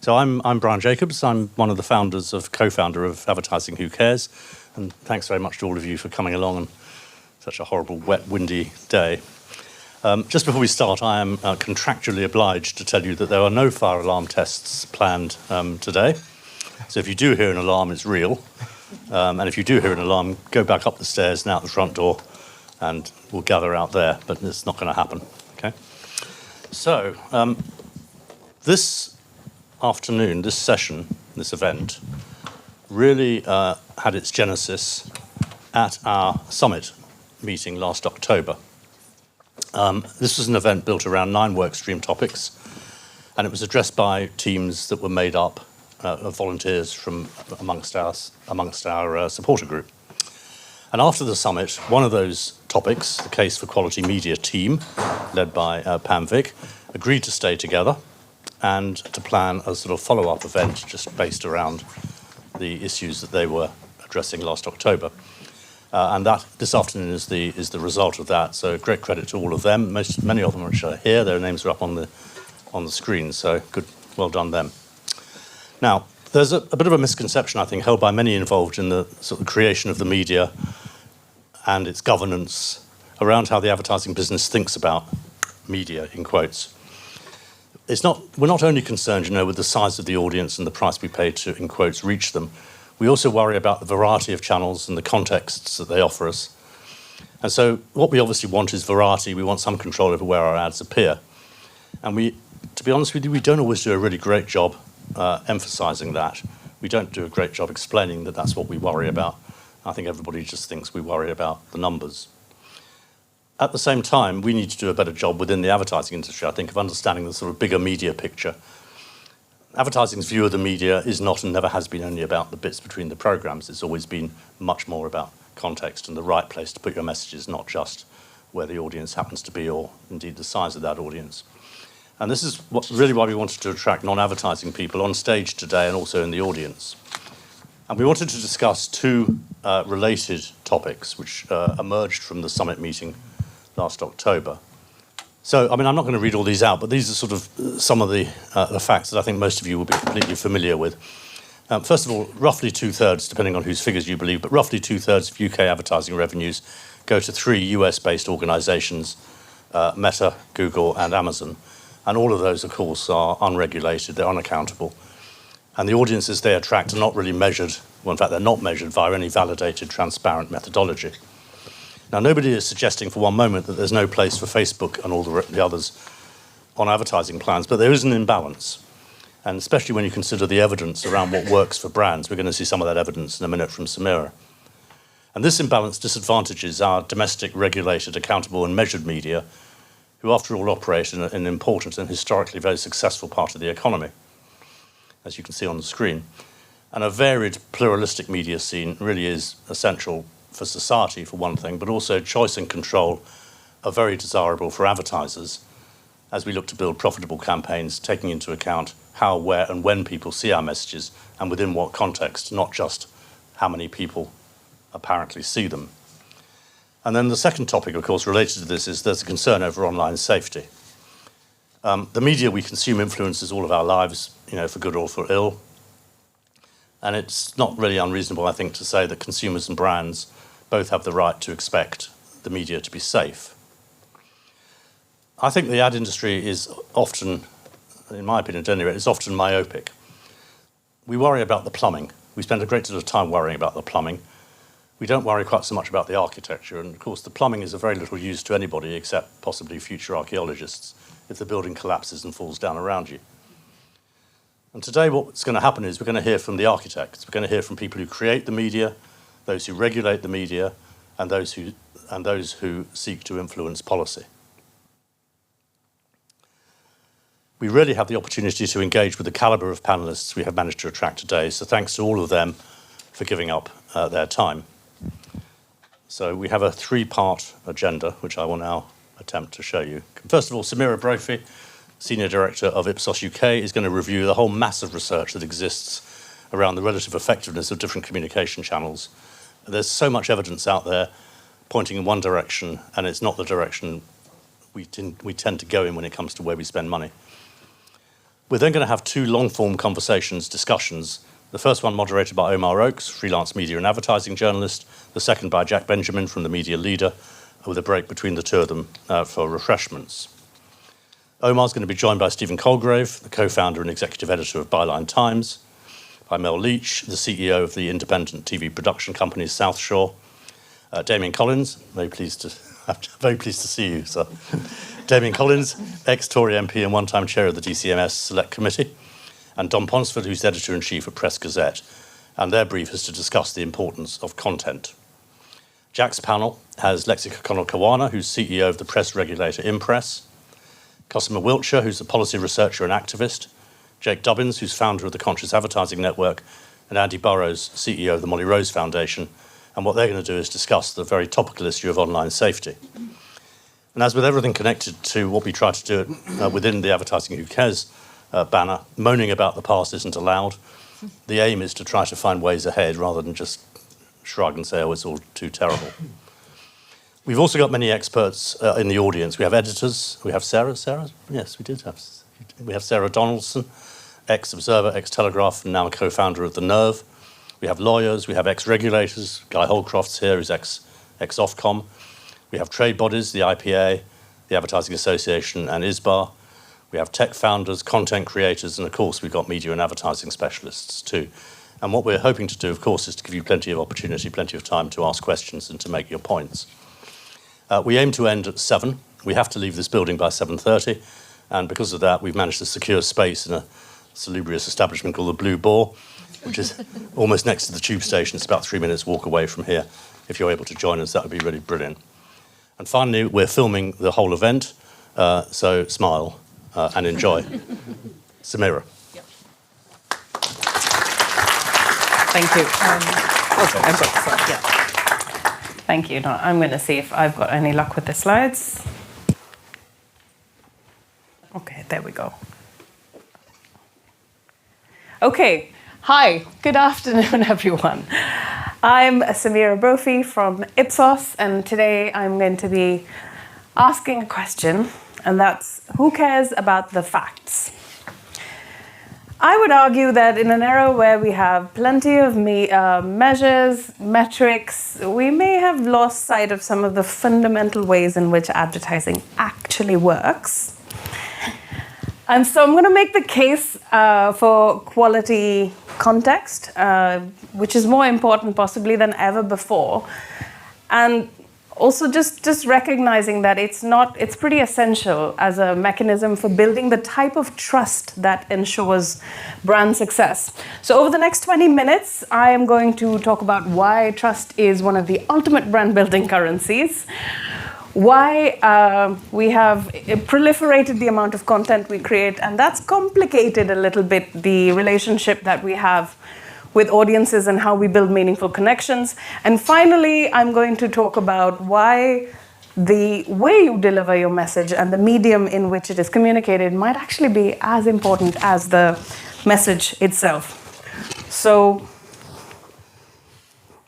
So I'm Brian Jacobs. I'm one of the co-founder of Advertising Who Cares. And thanks very much to all of you for coming along on such a horrible, wet, windy day. Just before we start, I am contractually obliged to tell you that there are no fire alarm tests planned today. So if you do hear an alarm, it's real. And if you do hear an alarm, go back up the stairs and out the front door, and we'll gather out there. But it's not going to happen. Okay. So this afternoon, this session, this event, really had its genesis at our summit meeting last October. This was an event built around 9 workstream topics, and it was addressed by teams that were made up of volunteers from amongst our supporter group. And after the summit, one of those topics, the Case for Quality Media team, led by Pam Vick, agreed to stay together and to plan a sort of follow-up event just based around the issues that they were addressing last October. And that this afternoon is the result of that. So great credit to all of them. Many of them are here. Their names are up on the screen. So good, well done them. Now, there's a bit of a misconception, I think, held by many involved in the sort of creation of the media and its governance around how the advertising business thinks about media, in quotes. We're not only concerned, with the size of the audience and the price we pay to, in quotes, reach them. We also worry about the variety of channels and the contexts that they offer us. And so what we obviously want is variety. We want some control over where our ads appear. And to be honest with you, we don't always do a really great job emphasizing that. We don't do a great job explaining that that's what we worry about. I think everybody just thinks we worry about the numbers. At the same time, we need to do a better job within the advertising industry, I think, of understanding the sort of bigger media picture. Advertising's view of the media is not and never has been only about the bits between the programs. It's always been much more about context and the right place to put your messages, not just where the audience happens to be or indeed the size of that audience. And this is really why we wanted to attract non-advertising people on stage today and also in the audience. And we wanted to discuss 2 related topics which emerged from the summit meeting last October. So, I'm not going to read all these out, but these are sort of some of the facts that I think most of you will be completely familiar with. First of all, roughly 2/3, depending on whose figures you believe, but roughly 2/3 of UK advertising revenues go to 3 US-based organisations, Meta, Google and Amazon. And all of those, of course, are unregulated, they're unaccountable. And the audiences they attract are not really measured, well, in fact, they're not measured via any validated, transparent methodology. Now, nobody is suggesting for one moment that there's no place for Facebook and all the others on advertising plans, but there is an imbalance. And especially when you consider the evidence around what works for brands, we're going to see some of that evidence in a minute from Samira. And this imbalance disadvantages our domestic, regulated, accountable and measured media, who after all operate in an important and historically very successful part of the economy, as you can see on the screen. And a varied, pluralistic media scene really is essential for society, for one thing, but also choice and control are very desirable for advertisers as we look to build profitable campaigns, taking into account how, where, and when people see our messages and within what context, not just how many people apparently see them. And then the second topic, of course, related to this is there's a concern over online safety. The media we consume influences all of our lives, for good or for ill. And it's not really unreasonable, I think, to say that consumers and brands both have the right to expect the media to be safe. I think the ad industry is often, in my opinion at any rate, is often myopic. We worry about the plumbing. We spend a great deal of time worrying about the plumbing. We don't worry quite so much about the architecture. And of course, the plumbing is of very little use to anybody except possibly future archaeologists if the building collapses and falls down around you. And today what's going to happen is we're going to hear from the architects. We're going to hear from people who create the media, those who regulate the media, and those who seek to influence policy. We really have the opportunity to engage with the calibre of panellists we have managed to attract today, so thanks to all of them for giving up their time. So we have a 3-part agenda, which I will now attempt to show you. First of all, Samira Brophy, Senior Director of Ipsos UK, is going to review the whole mass of research that exists around the relative effectiveness of different communication channels. There's so much evidence out there pointing in one direction, and it's not the direction we tend to go in when it comes to where we spend money. We're then going to have two long-form discussions. The first one moderated by Omar Oakes, freelance media and advertising journalist. The second by Jack Benjamin from the Media Leader, with a break between the two of them for refreshments. Omar's going to be joined by Stephen Colegrave, the co-founder and executive editor of Byline Times, by Mel Leach, the CEO of the independent TV production company South Shore, Damian Collins, very pleased to see you, sir. Damian Collins, ex-Tory MP and one-time chair of the DCMS Select Committee, and Dom Ponsford, who's editor-in-chief of Press Gazette, and their brief is to discuss the importance of content. Jack's panel has Lexika Konor-Kawana, who's CEO of the press regulator Impress, Cosima Wiltshire, who's a policy researcher and activist, Jake Dubbins, who's founder of the Conscious Advertising Network, and Andy Burrows, CEO of the Molly Rose Foundation. And what they're going to do is discuss the very topical issue of online safety. And as with everything connected to what we try to do within the Advertising Who Cares banner, moaning about the past isn't allowed. The aim is to try to find ways ahead rather than just shrug and say, oh, it's all too terrible. We've also got many experts in the audience. We have editors. We have Sarah. Sarah? Yes, we did have. We have Sarah Donaldson, ex-Observer, ex-Telegraph, and now a co-founder of The Nerve. We have lawyers. We have ex-regulators. Guy Holcroft's here, who's ex-Ofcom. We have trade bodies, the IPA, the Advertising Association, and ISBA. We have tech founders, content creators, and of course, we've got media and advertising specialists too. And what we're hoping to do, of course, is to give you plenty of opportunity, plenty of time to ask questions and to make your points. We aim to end at 7. We have to leave this building by 7:30, and because of that, we've managed to secure space in a salubrious establishment called the Blue Boar, which is almost next to the tube station. It's about 3 minutes walk away from here. If you're able to join us, that would be really brilliant. And finally, we're filming the whole event, so smile and enjoy. Samira. Yep. Thank you. Thank you. Now, I'm going to see if I've got any luck with the slides. Okay, there we go. Okay, hi, good afternoon, everyone. I'm Samira Brophy from Ipsos, and today I'm going to be asking a question, and that's, who cares about the facts? I would argue that in an era where we have plenty of measures, metrics, we may have lost sight of some of the fundamental ways in which advertising actually works. And so I'm going to make the case for quality context, which is more important possibly than ever before. And also just recognizing that it's pretty essential as a mechanism for building the type of trust that ensures brand success. So over the next 20 minutes, I am going to talk about why trust is one of the ultimate brand building currencies, why we have proliferated the amount of content we create, and that's complicated a little bit the relationship that we have with audiences and how we build meaningful connections. And finally, I'm going to talk about why the way you deliver your message and the medium in which it is communicated might actually be as important as the message itself. So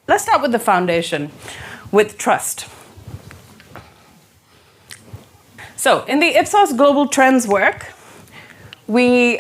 let's start with the foundation, with trust. So in the Ipsos Global Trends work, we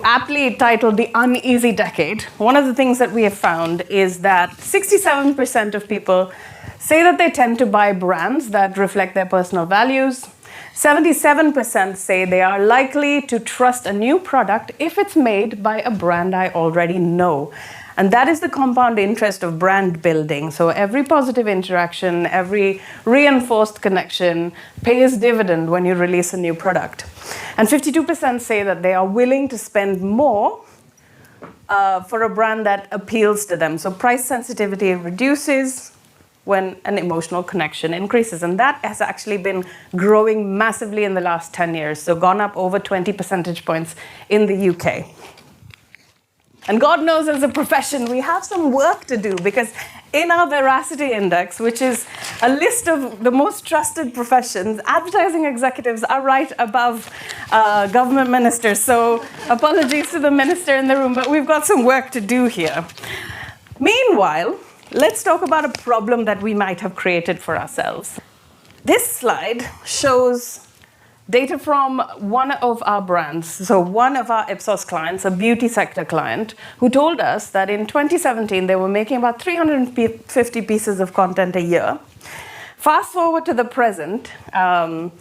aptly titled The Uneasy Decade. One of the things that we have found is that 67% of people say that they tend to buy brands that reflect their personal values. 77% say they are likely to trust a new product if it's made by a brand I already know. And that is the compound interest of brand building. So every positive interaction, every reinforced connection pays dividend when you release a new product. And 52% say that they are willing to spend more for a brand that appeals to them. So price sensitivity reduces when an emotional connection increases. And that has actually been growing massively in the last 10 years. So gone up over 20 percentage points in the UK. And God knows, as a profession, we have some work to do, because in our Veracity Index, which is a list of the most trusted professions, advertising executives are right above government ministers. So apologies to the minister in the room, but we've got some work to do here. Meanwhile, let's talk about a problem that we might have created for ourselves. This slide shows data from one of our brands, so one of our Ipsos clients, a beauty sector client, who told us that in 2017 they were making about 350 pieces of content a year. Fast forward to the present, and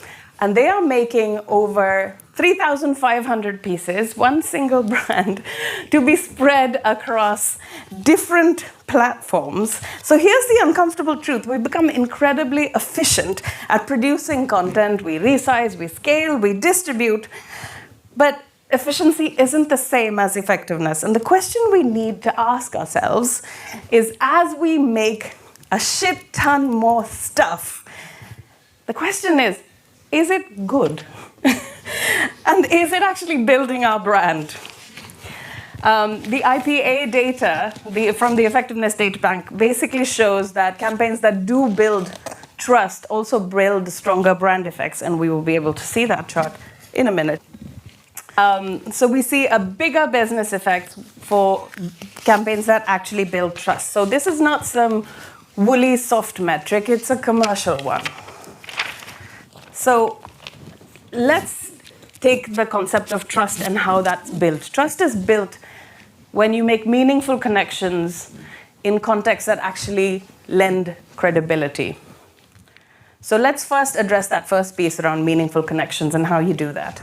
they are making over 3,500 pieces, one single brand, to be spread across different platforms. So here's the uncomfortable truth. We become incredibly efficient at producing content. We resize, we scale, we distribute. But efficiency isn't the same as effectiveness. And the question we need to ask ourselves is, as we make a shit ton more stuff, the question is it good? And is it actually building our brand? The IPA data from the Effectiveness Data Bank basically shows that campaigns that do build trust also build stronger brand effects, and we will be able to see that chart in a minute. So we see a bigger business effect for campaigns that actually build trust. So this is not some woolly soft metric, it's a commercial one. So let's take the concept of trust and how that's built. Trust is built when you make meaningful connections in contexts that actually lend credibility. So let's first address that first piece around meaningful connections and how you do that.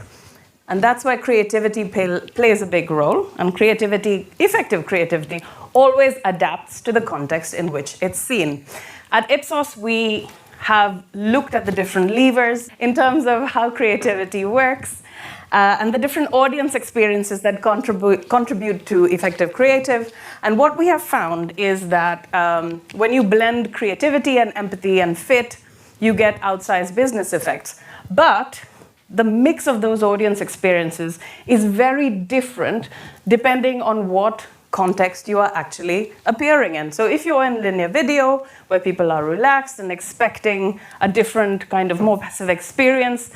And that's where creativity plays a big role. And effective creativity, always adapts to the context in which it's seen. At Ipsos, we have looked at the different levers in terms of how creativity works and the different audience experiences that contribute to effective creative. And what we have found is that when you blend creativity and empathy and fit, you get outsized business effects. But the mix of those audience experiences is very different depending on what context you are actually appearing in. So if you're in linear video, where people are relaxed and expecting a different kind of more passive experience,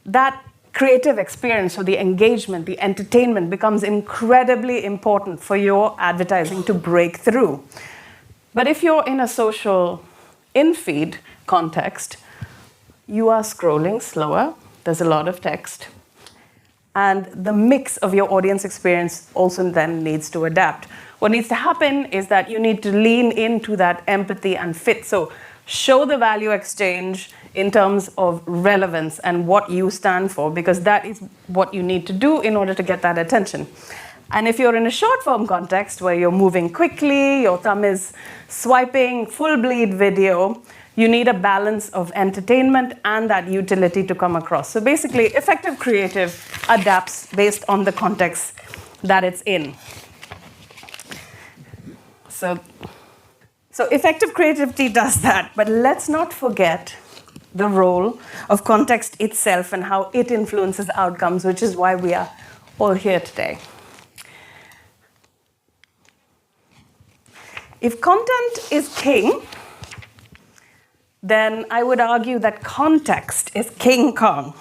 that creative experience, so the engagement, the entertainment, becomes incredibly important for your advertising to break through. But if you're in a social in-feed context, you are scrolling slower, there's a lot of text, and the mix of your audience experience also then needs to adapt. What needs to happen is that you need to lean into that empathy and fit. So show the value exchange in terms of relevance and what you stand for, because that is what you need to do in order to get that attention. And if you're in a short form context where you're moving quickly, your thumb is swiping, full bleed video, you need a balance of entertainment and that utility to come across. So basically, effective creative adapts based on the context that it's in. So effective creativity does that, but let's not forget the role of context itself and how it influences outcomes, which is why we are all here today. If content is king, then I would argue that context is King Kong.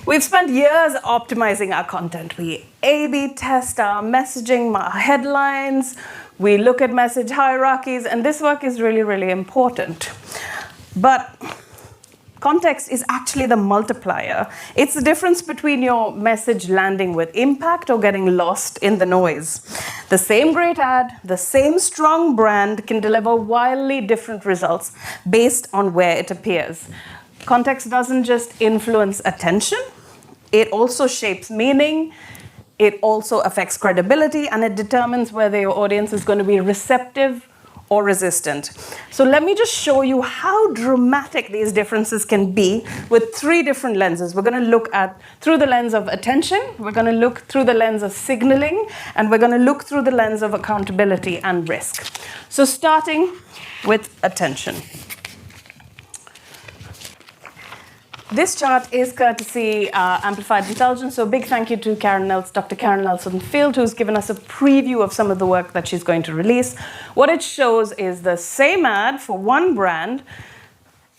We've spent years optimizing our content. We A/B test our messaging, our headlines, we look at message hierarchies, and this work is really, really important. But context is actually the multiplier. It's the difference between your message landing with impact or getting lost in the noise. The same great ad, the same strong brand can deliver wildly different results based on where it appears. Context doesn't just influence attention, it also shapes meaning, it also affects credibility, and it determines whether your audience is going to be receptive or resistant. So let me just show you how dramatic these differences can be with three different lenses. We're going to look at through the lens of attention, we're going to look through the lens of signaling, and we're going to look through the lens of accountability and risk. So starting with attention. This chart is courtesy Amplified Intelligence, so a big thank you to Dr. Karen Nelson-Field, who's given us a preview of some of the work that she's going to release. What it shows is the same ad for one brand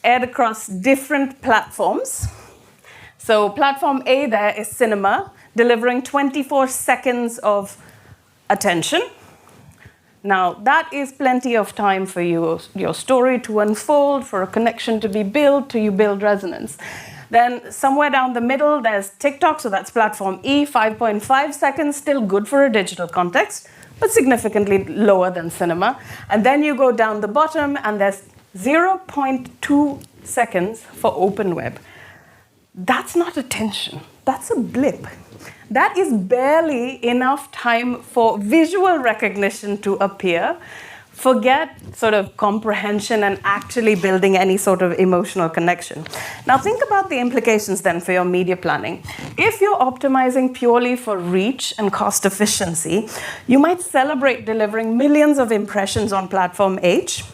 aired across different platforms. So platform A there is cinema, delivering 24 seconds of attention. Now, that is plenty of time for your story to unfold, for a connection to be built, to you build resonance. Then somewhere down the middle, there's TikTok, so that's platform E, 5.5 seconds, still good for a digital context, but significantly lower than cinema. And then you go down the bottom, and there's 0.2 seconds for open web. That's not attention, that's a blip. That is barely enough time for visual recognition to appear. Forget sort of comprehension and actually building any sort of emotional connection. Now think about the implications then for your media planning. If you're optimizing purely for reach and cost efficiency, you might celebrate delivering millions of impressions on platform H,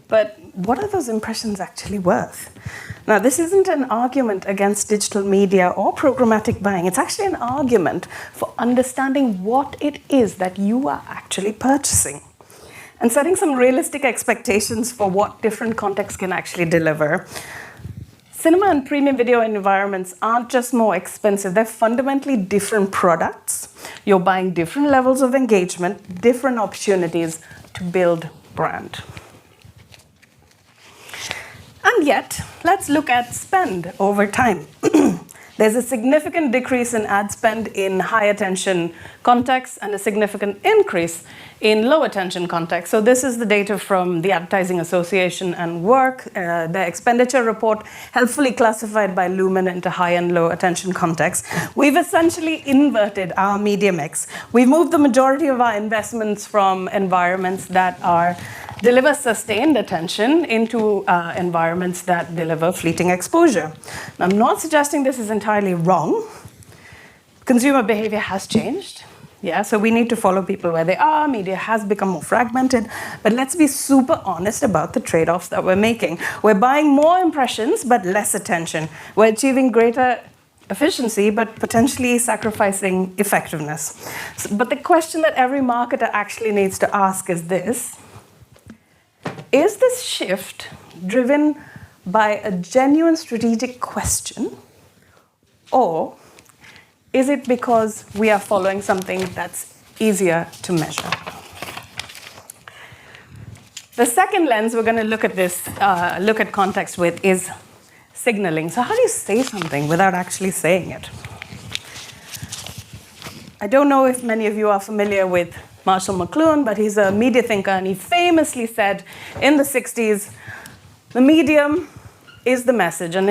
but what are those impressions actually worth? Now, this isn't an argument against digital media or programmatic buying. It's actually an argument for understanding what it is that you are actually purchasing and setting some realistic expectations for what different contexts can actually deliver. Cinema and premium video environments aren't just more expensive, they're fundamentally different products. You're buying different levels of engagement, different opportunities to build brand. And yet, let's look at spend over time. There's a significant decrease in ad spend in high attention contexts and a significant increase in low attention contexts. So this is the data from the Advertising Association and Work, the expenditure report, helpfully classified by Lumen into high and low attention contexts. We've essentially inverted our media mix. We've moved the majority of our investments from environments that deliver sustained attention into environments that deliver fleeting exposure. Now, I'm not suggesting this is entirely wrong. Consumer behavior has changed. Yeah, so we need to follow people where they are. Media has become more fragmented. But let's be super honest about the trade-offs that we're making. We're buying more impressions, but less attention. We're achieving greater efficiency, but potentially sacrificing effectiveness. But the question that every marketer actually needs to ask is this: is this shift driven by a genuine strategic question, or is it because we are following something that's easier to measure? The second lens we're going to look at context with is signaling. So how do you say something without actually saying it? I don't know if many of you are familiar with Marshall McLuhan, but he's a media thinker, and he famously said in the 60s, the medium is the message, and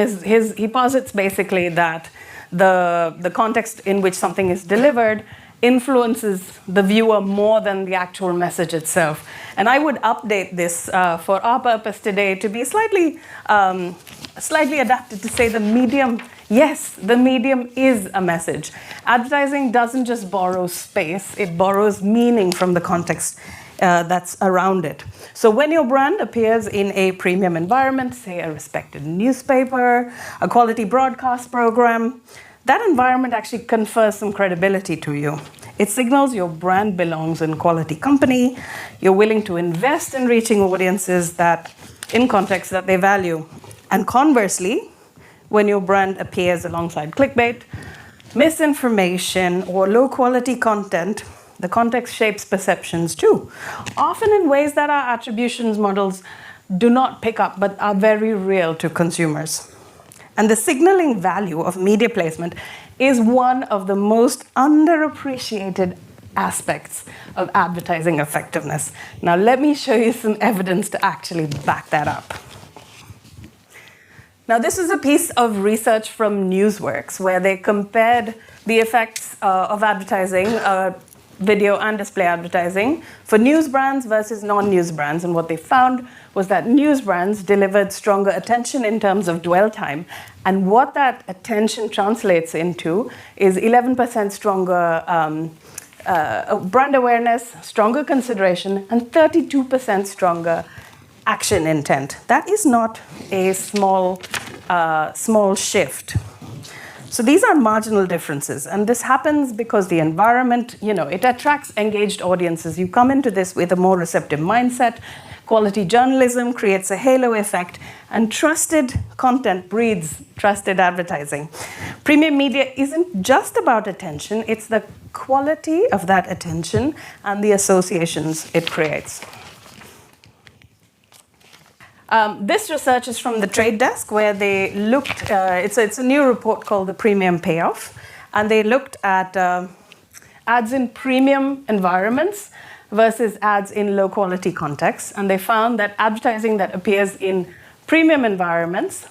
he posits basically that the context in which something is delivered influences the viewer more than the actual message itself. And I would update this for our purpose today to be slightly adapted to say the medium. Yes, the medium is a message. Advertising doesn't just borrow space, it borrows meaning from the context that's around it. So when your brand appears in a premium environment, say a respected newspaper, a quality broadcast program, that environment actually confers some credibility to you. It signals your brand belongs in quality company, you're willing to invest in reaching audiences that, in context that they value. And conversely, when your brand appears alongside clickbait, misinformation, or low-quality content, the context shapes perceptions too, often in ways that our attributions models do not pick up, but are very real to consumers. And the signaling value of media placement is one of the most underappreciated aspects of advertising effectiveness. Now, let me show you some evidence to actually back that up. Now, this is a piece of research from Newsworks where they compared the effects of advertising, video and display advertising, for news brands versus non-news brands. And what they found was that news brands delivered stronger attention in terms of dwell time. And what that attention translates into is 11% stronger brand awareness, stronger consideration, and 32% stronger action intent. That is not a small shift. So these are marginal differences, and this happens because the environment, it attracts engaged audiences. You come into this with a more receptive mindset. Quality journalism creates a halo effect, and trusted content breeds trusted advertising. Premium media isn't just about attention, it's the quality of that attention and the associations it creates. This research is from the Trade Desk, where they looked, it's a new report called the Premium Payoff, and they looked at ads in premium environments versus ads in low quality contexts, and they found that advertising that appears in premium environments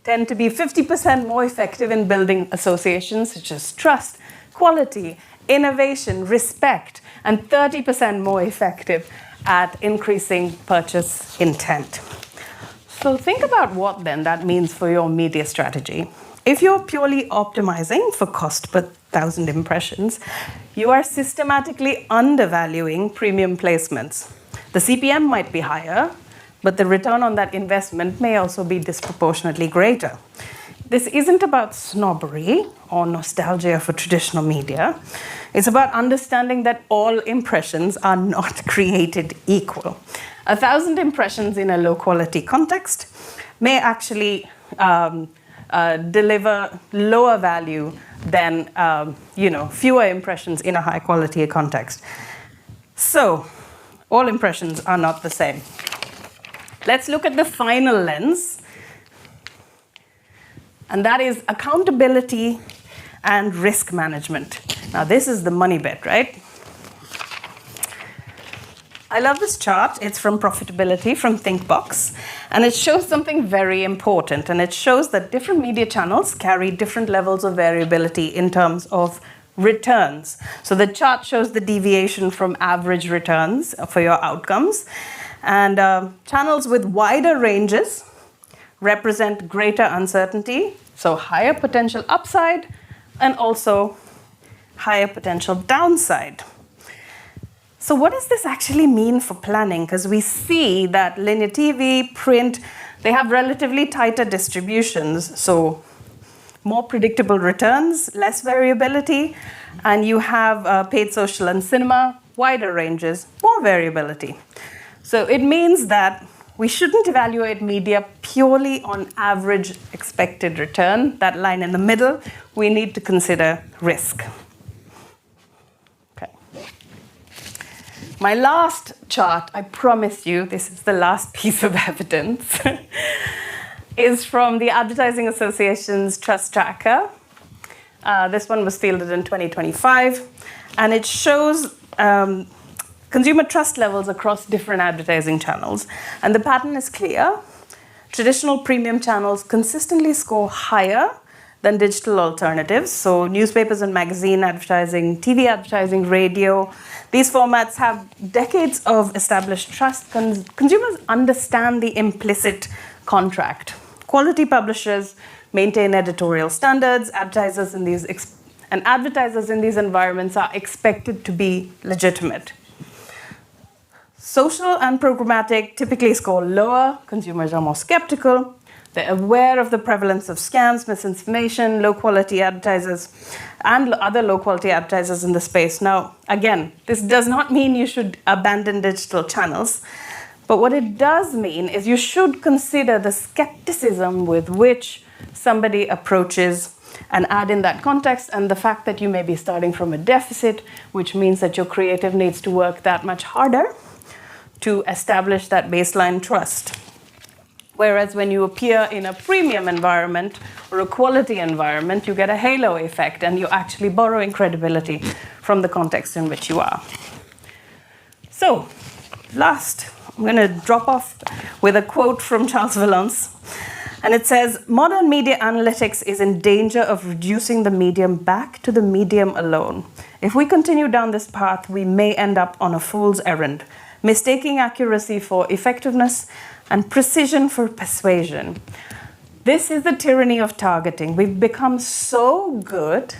tend to be 50% more effective in building associations such as trust, quality, innovation, respect, and 30% more effective at increasing purchase intent. So think about what then that means for your media strategy. If you're purely optimizing for cost per 1,000 impressions, you are systematically undervaluing premium placements. The CPM might be higher, but the return on that investment may also be disproportionately greater. This isn't about snobbery or nostalgia for traditional media. It's about understanding that all impressions are not created equal. 1,000 impressions in a low-quality context may actually deliver lower value than fewer impressions in a high-quality context. So, all impressions are not the same. Let's look at the final lens, and that is accountability and risk management. Now, this is the money bit, right? I love this chart. It's from Profitability from ThinkBox, and it shows something very important, and it shows that different media channels carry different levels of variability in terms of returns. So the chart shows the deviation from average returns for your outcomes, and channels with wider ranges represent greater uncertainty, so higher potential upside and also higher potential downside. So what does this actually mean for planning? Because we see that linear TV, print, they have relatively tighter distributions, so more predictable returns, less variability, and you have paid social and cinema, wider ranges, more variability. So it means that we shouldn't evaluate media purely on average expected return, that line in the middle. We need to consider risk. Okay. My last chart, I promise you, this is the last piece of evidence, is from the Advertising Association's Trust Tracker. This one was fielded in 2025, and it shows consumer trust levels across different advertising channels. And the pattern is clear. Traditional premium channels consistently score higher than digital alternatives. So newspapers and magazine advertising, TV advertising, radio, these formats have decades of established trust. Consumers understand the implicit contract. Quality publishers maintain editorial standards. Advertisers in these environments are expected to be legitimate. Social and programmatic typically score lower. Consumers are more skeptical. They're aware of the prevalence of scams, misinformation, low-quality advertisers, and other low-quality advertisers in the space. Now, again, this does not mean you should abandon digital channels, but what it does mean is you should consider the skepticism with which somebody approaches an ad in that context, and the fact that you may be starting from a deficit, which means that your creative needs to work that much harder to establish that baseline trust. Whereas when you appear in a premium environment or a quality environment, you get a halo effect and you're actually borrowing credibility from the context in which you are. So, last, I'm going to drop off with a quote from Charles Valence. And it says, modern media analytics is in danger of reducing the medium back to the medium alone. If we continue down this path, we may end up on a fool's errand, mistaking accuracy for effectiveness and precision for persuasion. This is the tyranny of targeting. We've become so good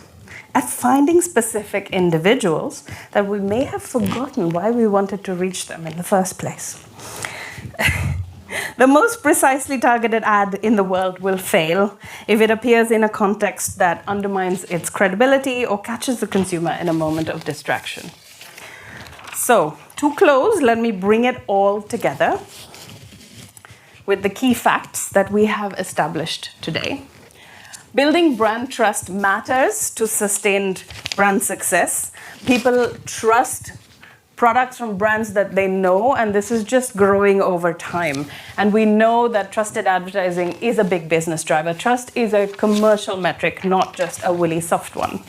at finding specific individuals that we may have forgotten why we wanted to reach them in the first place. The most precisely targeted ad in the world will fail if it appears in a context that undermines its credibility or catches the consumer in a moment of distraction. So, to close, let me bring it all together with the key facts that we have established today. Building brand trust matters to sustained brand success. People trust products from brands that they know, and this is just growing over time. And we know that trusted advertising is a big business driver. Trust is a commercial metric, not just a woolly soft one.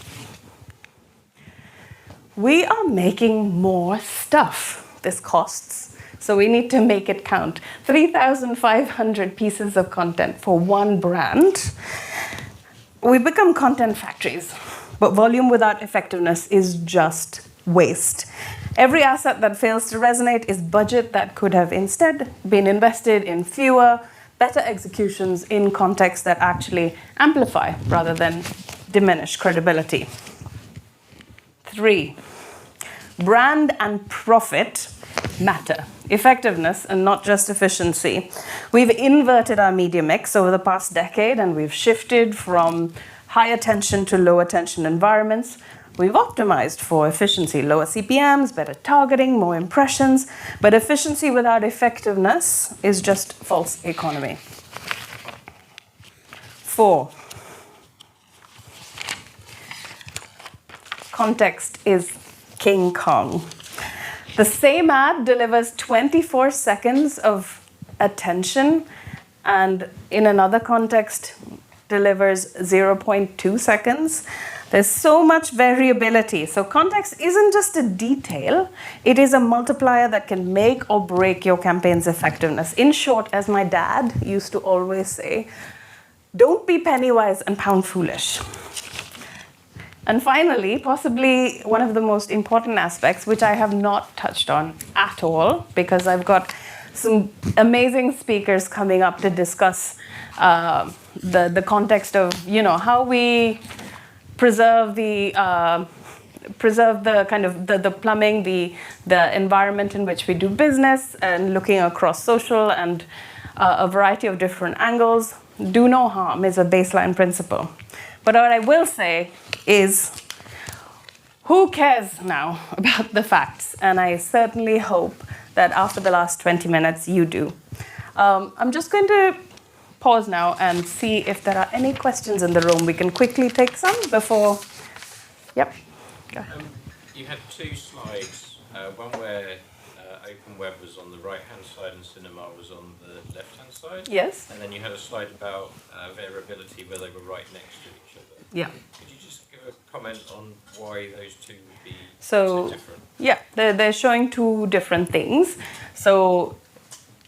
We are making more stuff. This costs, so we need to make it count. 3,500 pieces of content for one brand. We become content factories, but volume without effectiveness is just waste. Every asset that fails to resonate is budget that could have instead been invested in fewer, better executions in contexts that actually amplify rather than diminish credibility. 3, brand and profit matter. Effectiveness and not just efficiency. We've inverted our media mix over the past decade, and we've shifted from high attention to low attention environments. We've optimized for efficiency, lower CPMs, better targeting, more impressions, but efficiency without effectiveness is just false economy. 4, context is King Kong. The same ad delivers 24 seconds of attention, and in another context delivers 0.2 seconds. There's so much variability. So context isn't just a detail, it is a multiplier that can make or break your campaign's effectiveness. In short, as my dad used to always say, don't be penny wise and pound foolish. And finally, possibly one of the most important aspects, which I have not touched on at all, because I've got some amazing speakers coming up to discuss the context of, how we preserve the kind of the plumbing, the environment in which we do business, and looking across social and a variety of different angles. Do no harm is a baseline principle. But what I will say is, who cares now about the facts? And I certainly hope that after the last 20 minutes, you do. I'm just going to pause now and see if there are any questions in the room. We can quickly take some before. Yep. You had 2 slides, one where open web was on the right-hand side and cinema was on the left-hand side. Yes. And then you had a slide about variability where they were right next to each other. Yeah. Could you just give a comment on why those two would be so different? Yeah, they're showing 2 different things. So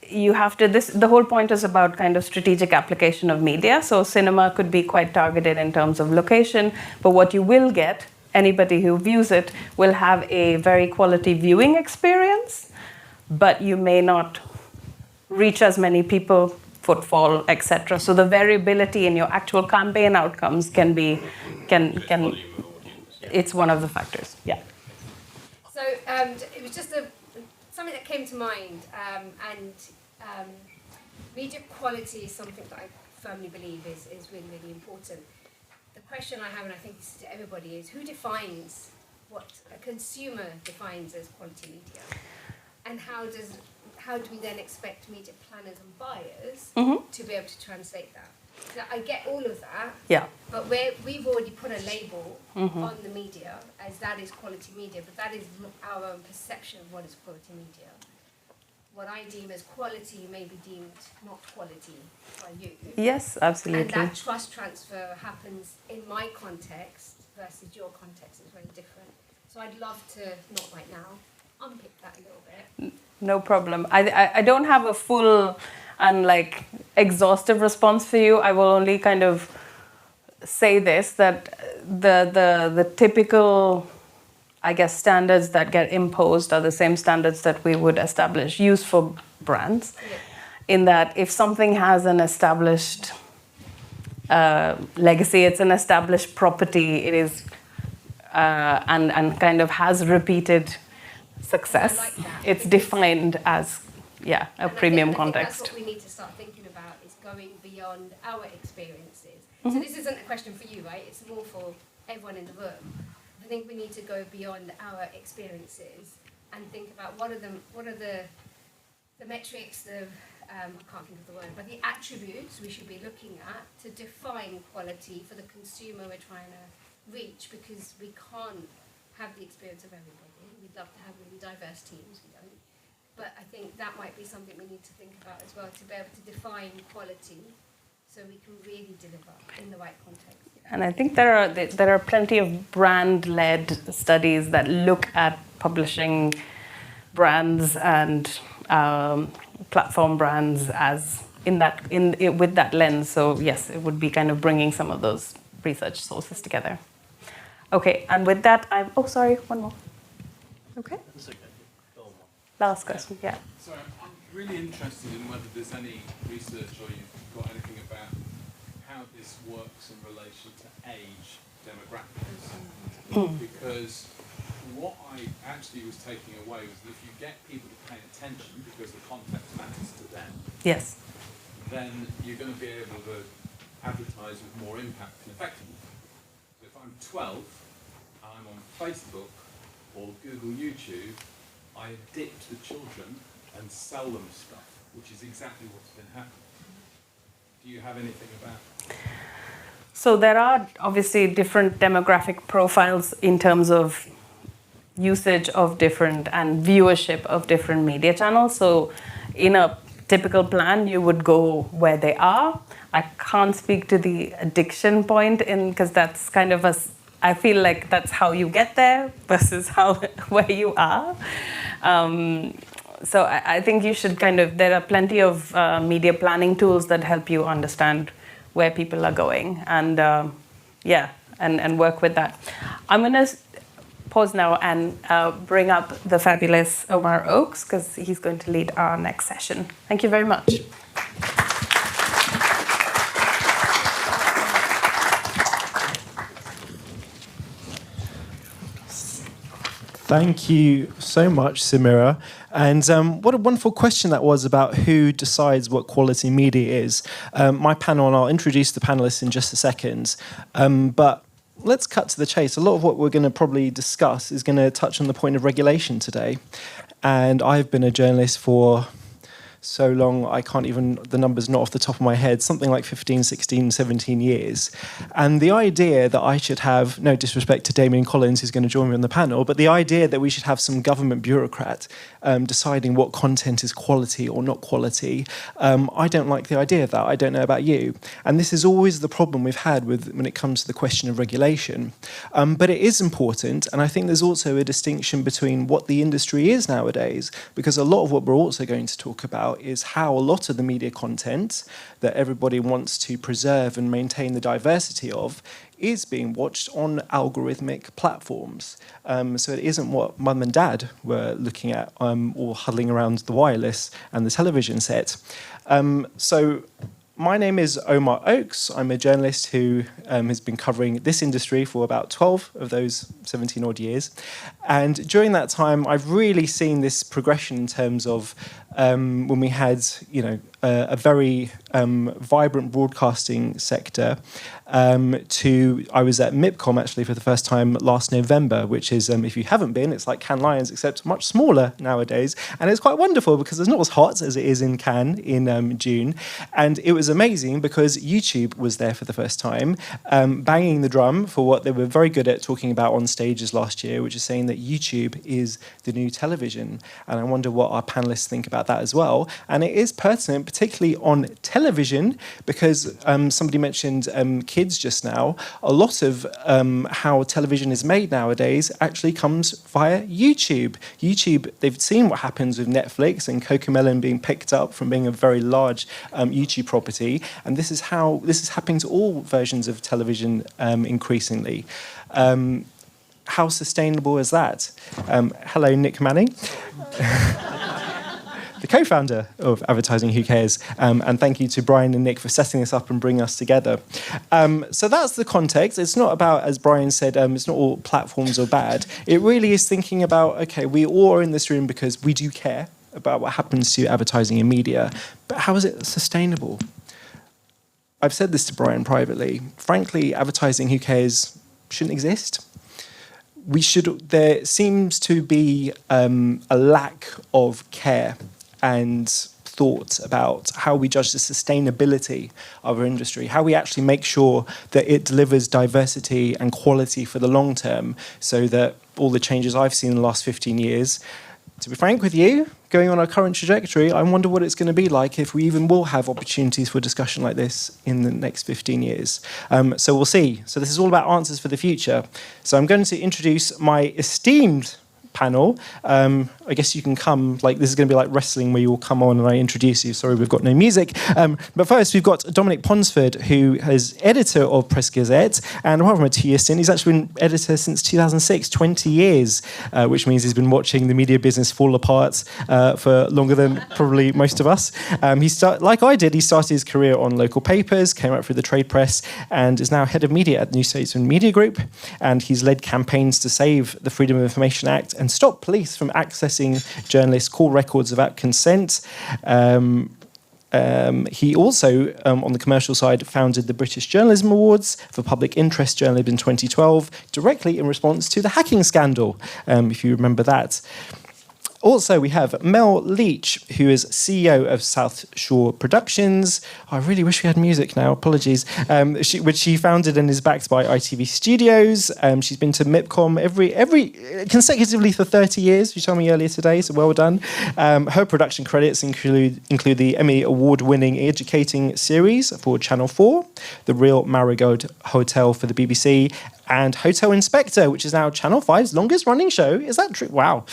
you have to, the whole point is about kind of strategic application of media. So cinema could be quite targeted in terms of location, but what you will get, anybody who views it will have a very quality viewing experience, but you may not reach as many people, footfall, etc. So the variability in your actual campaign outcomes can be, it's one of the factors, yeah. So it was just something that came to mind, and media quality is something that I firmly believe is really, really important. The question I have, and I think this is to everybody, is who defines what a consumer defines as quality media? And how do we then expect media planners and buyers to be able to translate that? So I get all of that, Yeah. but we've already put a label on the media as that is quality media, but that is our own perception of what is quality media. What I deem as quality may be deemed not quality by you. Yes, absolutely. And that trust transfer happens in my context versus your context is very different. So I'd love to, not right now, unpick that a little bit. No problem. I don't have a full and exhaustive response for you. I will only kind of say this, that the typical, I guess, standards that get imposed are the same standards that we would use for brands. Yeah. In that if something has an established legacy, it's an established property, it is and kind of has repeated success. I like that. It's defined as a premium context. That's what we need to start thinking about, is going beyond our experiences. So this isn't a question for you, right? It's more for everyone in the room. I think we need to go beyond our experiences and think about what are the metrics, I can't think of the word, but the attributes we should be looking at to define quality for the consumer we're trying to reach, because we can't have the experience of everybody. We'd love to have really diverse teams. We don't. But I think that might be something we need to think about as well, to be able to define quality so we can really deliver in the right context. And I think there are plenty of brand-led studies that look at publishing brands and platform brands as with that lens. So yes, it would be kind of bringing some of those research sources together. Okay, and with that, sorry, one more. Okay. That's okay. Go on. Last question, yeah. So I'm really interested in whether there's any research or you've got anything about how this works in relation to age demographics. Because what I actually was taking away was that if you get people to pay attention because the context matters to them, Yes. then you're going to be able to advertise with more impact and effectiveness. So if I'm 12 and I'm on Facebook or Google YouTube, I addict the children and sell them stuff, which is exactly what's been happening. Do you have anything about it? So there are obviously different demographic profiles in terms of usage of different and viewership of different media channels. So in a typical plan, you would go where they are. I can't speak to the addiction point because that's kind of I feel like that's how you get there versus where you are. So I think you should there are plenty of media planning tools that help you understand where people are going and and work with that. I'm going to pause now and bring up the fabulous Omar Oakes because he's going to lead our next session. Thank you very much. Thank you so much, Samira. And what a wonderful question that was about who decides what quality media is. My panel, and I'll introduce the panelists in just a second, but let's cut to the chase. A lot of what we're going to probably discuss is going to touch on the point of regulation today. And I've been a journalist for so long, I can't even, the numbers not off the top of my head, something like 15, 16, 17 years. And the idea that I should have, no disrespect to Damian Collins, who's going to join me on the panel, but the idea that we should have some government bureaucrat deciding what content is quality or not quality, I don't like the idea of that. I don't know about you. And this is always the problem we've had when it comes to the question of regulation. But it is important, and I think there's also a distinction between what the industry is nowadays, because a lot of what we're also going to talk about is how a lot of the media content that everybody wants to preserve and maintain the diversity of is being watched on algorithmic platforms. So it isn't what mum and dad were looking at or huddling around the wireless and the television set. So my name is Omar Oakes. I'm a journalist who has been covering this industry for about 12 of those 17 odd years. And during that time, I've really seen this progression in terms of when we had, a very vibrant broadcasting sector I was at MIPCOM actually for the first time last November, which is, if you haven't been, it's like Cannes Lions, except much smaller nowadays. And it's quite wonderful because it's not as hot as it is in Cannes in June. And it was amazing because YouTube was there for the first time, banging the drum for what they were very good at talking about on stages last year, which is saying that YouTube is the new television. And I wonder what our panelists think about that as well. And it is pertinent, particularly on television, because somebody mentioned kids just now. A lot of how television is made nowadays actually comes via YouTube. YouTube, they've seen what happens with Netflix and Cocomelon being picked up from being a very large YouTube property, and this is happening to all versions of television increasingly. How sustainable is that? Hello, Nick Manning. The co-founder of Advertising Who Cares, and thank you to Brian and Nick for setting this up and bringing us together. So that's the context. It's not about, as Brian said, it's not all platforms are bad. It really is thinking about, okay, we all are in this room because we do care about what happens to advertising and media, but how is it sustainable? I've said this to Brian privately. Frankly, Advertising Who Cares shouldn't exist. There seems to be a lack of care and thought about how we judge the sustainability of our industry, how we actually make sure that it delivers diversity and quality for the long term, so that all the changes I've seen in the last 15 years. To be frank with you, going on our current trajectory, I wonder what it's going to be like if we even will have opportunities for discussion like this in the next 15 years. So we'll see. So this is all about answers for the future. So I'm going to introduce my esteemed panel. I guess you can come, like this is going to be like wrestling where you all come on and I introduce you. Sorry, we've got no music. But first, we've got Dominic Ponsford, who is editor of Press Gazette. And apart from a 2-year stint, he's actually been editor since 2006, 20 years, which means he's been watching the media business fall apart for longer than probably most of us. Like I did, he started his career on local papers, came out through the trade press, and is now head of media at the New Statesman Media Group. And he's led campaigns to save the Freedom of Information Act and stop police from accessing journalists' call records without consent. He also, on the commercial side, founded the British Journalism Awards for Public Interest Journalism in 2012, directly in response to the hacking scandal, if you remember that. Also, we have Mel Leach, who is CEO of South Shore Productions. I really wish we had music now, apologies. Which she founded and is backed by ITV Studios. She's been to MIPCOM every consecutively for 30 years, you told me earlier today, so well done. Her production credits include the Emmy Award-winning Educating series for Channel 4, The Real Marigold Hotel for the BBC, and Hotel Inspector, which is now Channel 5's longest-running show. Is that true? Wow.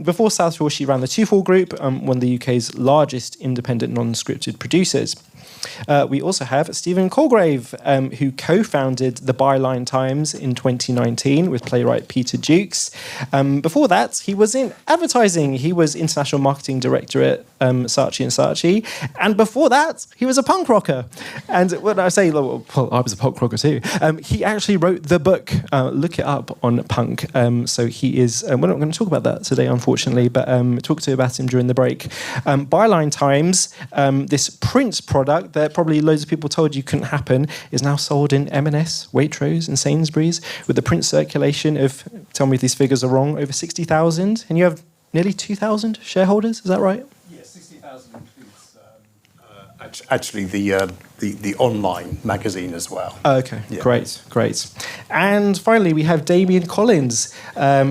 Before South Shore, she ran the Twofold Group, one of the UK's largest independent non-scripted producers. We also have Stephen Colegrave, who co-founded the Byline Times in 2019 with playwright Peter Jukes. Before that, he was in advertising. He was International Marketing Director at Saatchi & Saatchi. And before that, he was a punk rocker. And when I say, well, I was a punk rocker too, he actually wrote the book. Look it up on punk. So he is, we're not going to talk about that today, unfortunately, but talk to you about him during the break. Byline Times, this print product that probably loads of people told you couldn't happen, is now sold in M&S, Waitrose and Sainsbury's with a print circulation of, tell me if these figures are wrong, over 60,000. And you have nearly 2,000 shareholders, is that right? Yeah, 60,000 includes actually the online magazine as well. Okay, yeah. Great. And finally, we have Damian Collins.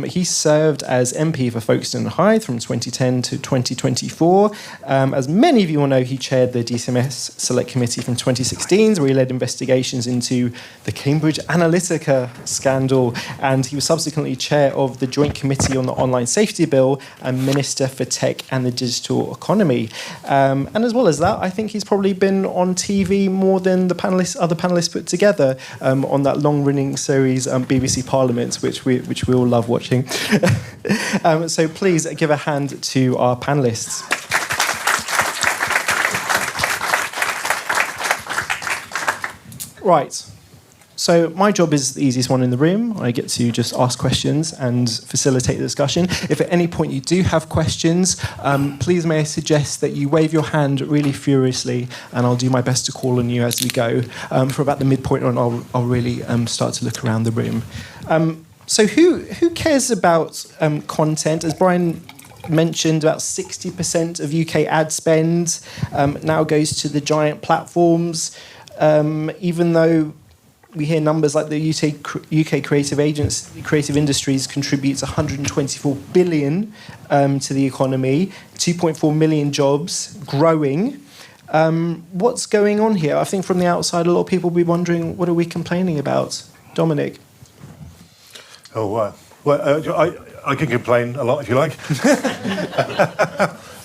He served as MP for Folkestone and Hythe from 2010 to 2024. As many of you will know, he chaired the DCMS Select Committee from 2016, where he led investigations into the Cambridge Analytica scandal, and he was subsequently chair of the Joint Committee on the Online Safety Bill and Minister for Tech and the Digital Economy. And as well as that, I think he's probably been on TV more than the other panelists put together on that long-running series BBC Parliament, which we all love watching. So please give a hand to our panelists. Right. So my job is the easiest one in the room. I get to just ask questions and facilitate the discussion. If at any point you do have questions, please may I suggest that you wave your hand really furiously, and I'll do my best to call on you as we go. For about the midpoint on, I'll really start to look around the room. So who cares about content? As Brian mentioned, about 60% of UK ad spend now goes to the giant platforms, even though we hear numbers like the UK creative industries contributes 124 billion to the economy, 2.4 million jobs, growing. What's going on here? I think from the outside, a lot of people will be wondering, what are we complaining about? Dominic? Well, I can complain a lot if you like.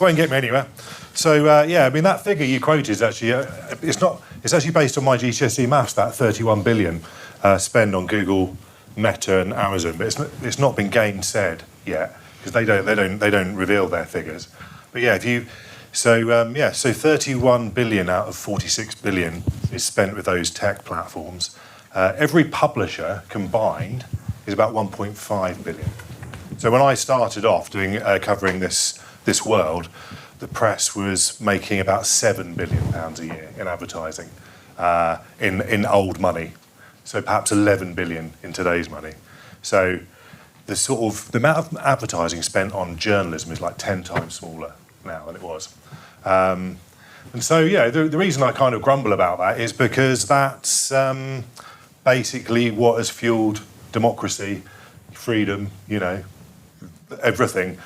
Won't get me anywhere. So, I mean, that figure you quoted is actually, it's actually based on my GCSE maths, that 31 billion spend on Google, Meta and Amazon, but it's not been gainsaid yet, because they don't reveal their figures. But yeah, so 31 billion out of 46 billion is spent with those tech platforms. Every publisher combined is about 1.5 billion. So when I started off covering this world, the press was making about £7 billion a year in advertising, in old money. So perhaps 11 billion in today's money. So the amount of advertising spent on journalism is like 10 times smaller now than it was. And so, yeah, the reason I kind of grumble about that is because that's basically what has fueled democracy freedom, everything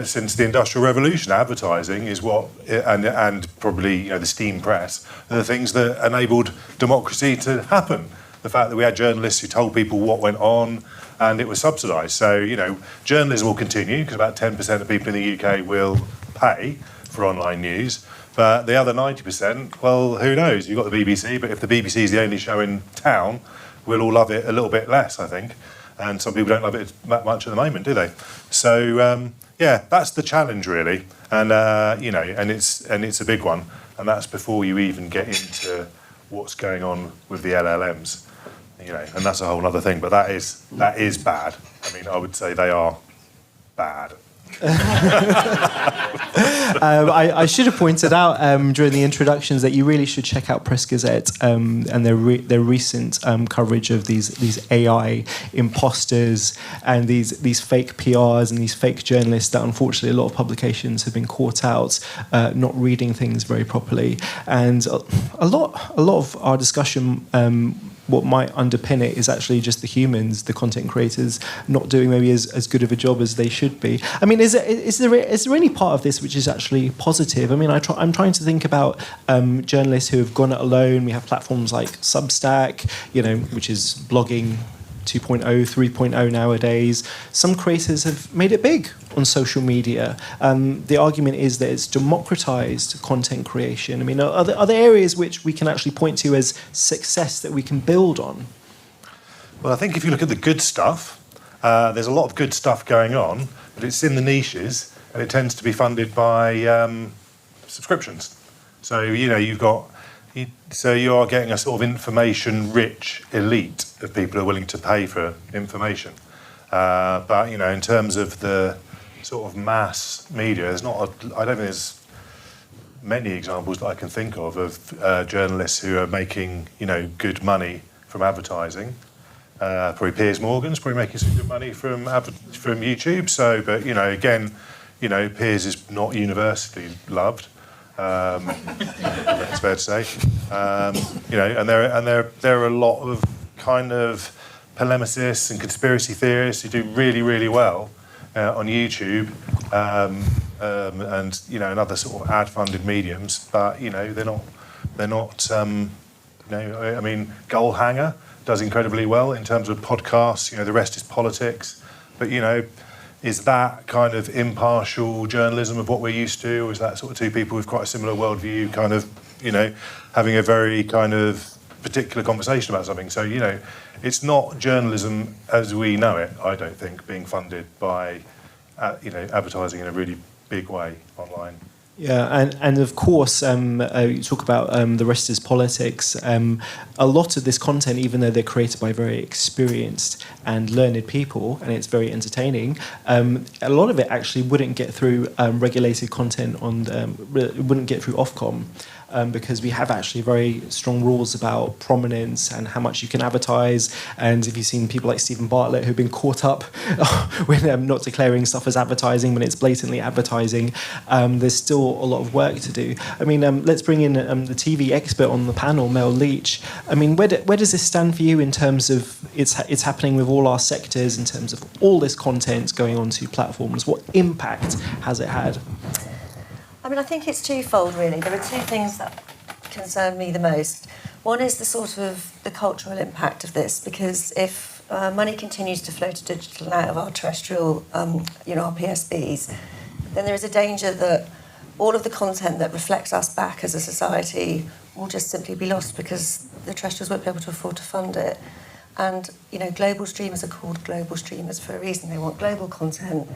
since the Industrial Revolution. Advertising is what, and probably the steam press, are the things that enabled democracy to happen. The fact that we had journalists who told people what went on, and it was subsidised. So journalism will continue because about 10% of people in the UK will pay for online news. But the other 90%, well, who knows? You've got the BBC, but if the BBC is the only show in town, we'll all love it a little bit less, I think. And some people don't love it that much at the moment, do they? So that's the challenge really, and and it's a big one, and that's before you even get into what's going on with the LLMs, and that's a whole other thing. But that is bad. I mean, I would say they are bad. I should have pointed out during the introductions that you really should check out Press Gazette and their recent coverage of these AI imposters and these fake PRs and these fake journalists that unfortunately a lot of publications have been caught out not reading things very properly. And a lot of our discussion what might underpin it is actually just the humans, the content creators, not doing maybe as good of a job as they should be. I mean, is there any part of this which is actually positive? I mean, I'm trying to think about journalists who have gone it alone. We have platforms like Substack, which is blogging 2.0, 3.0 nowadays. Some creators have made it big on social media. The argument is that it's democratized content creation. I mean, are there areas which we can actually point to as success that we can build on? Well, I think if you look at the good stuff, there's a lot of good stuff going on, but it's in the niches, and it tends to be funded by subscriptions. So, so you are getting a sort of information-rich elite of people who are willing to pay for information. But in terms of the sort of mass media, I don't think there's many examples that I can think of journalists who are making good money from advertising. Probably Piers Morgan's probably making some good money from YouTube. So, but again, Piers is not universally loved. That's fair to say. And there are a lot of kind of polemicists and conspiracy theorists who do really, really well on YouTube and other sort of ad-funded mediums, but they're not. I mean, Goalhanger does incredibly well in terms of podcasts. The rest is politics, but is that kind of impartial journalism of what we're used to, or is that sort of two people with quite a similar worldview kind of, having a very kind of particular conversation about something? So, it's not journalism as we know it, I don't think, being funded by, advertising in a really big way online. Yeah, and of course, you talk about the rest is politics. A lot of this content, even though they're created by very experienced and learned people, and it's very entertaining, a lot of it actually wouldn't get through regulated content it wouldn't get through Ofcom. Because we have actually very strong rules about prominence and how much you can advertise. And if you've seen people like Stephen Bartlett who've been caught up with not declaring stuff as advertising when it's blatantly advertising, there's still a lot of work to do. I mean, let's bring in the TV expert on the panel, Mel Leach. I mean, where does this stand for you in terms of it's happening with all our sectors, in terms of all this content going onto platforms? What impact has it had? I mean, I think it's twofold, really. There are two things that concern me the most. One is the sort of the cultural impact of this, because if money continues to flow to digital out of our terrestrial, our PSBs, then there is a danger that all of the content that reflects us back as a society will just simply be lost because the terrestrials won't be able to afford to fund it. And, global streamers are called global streamers for a reason. They want global content.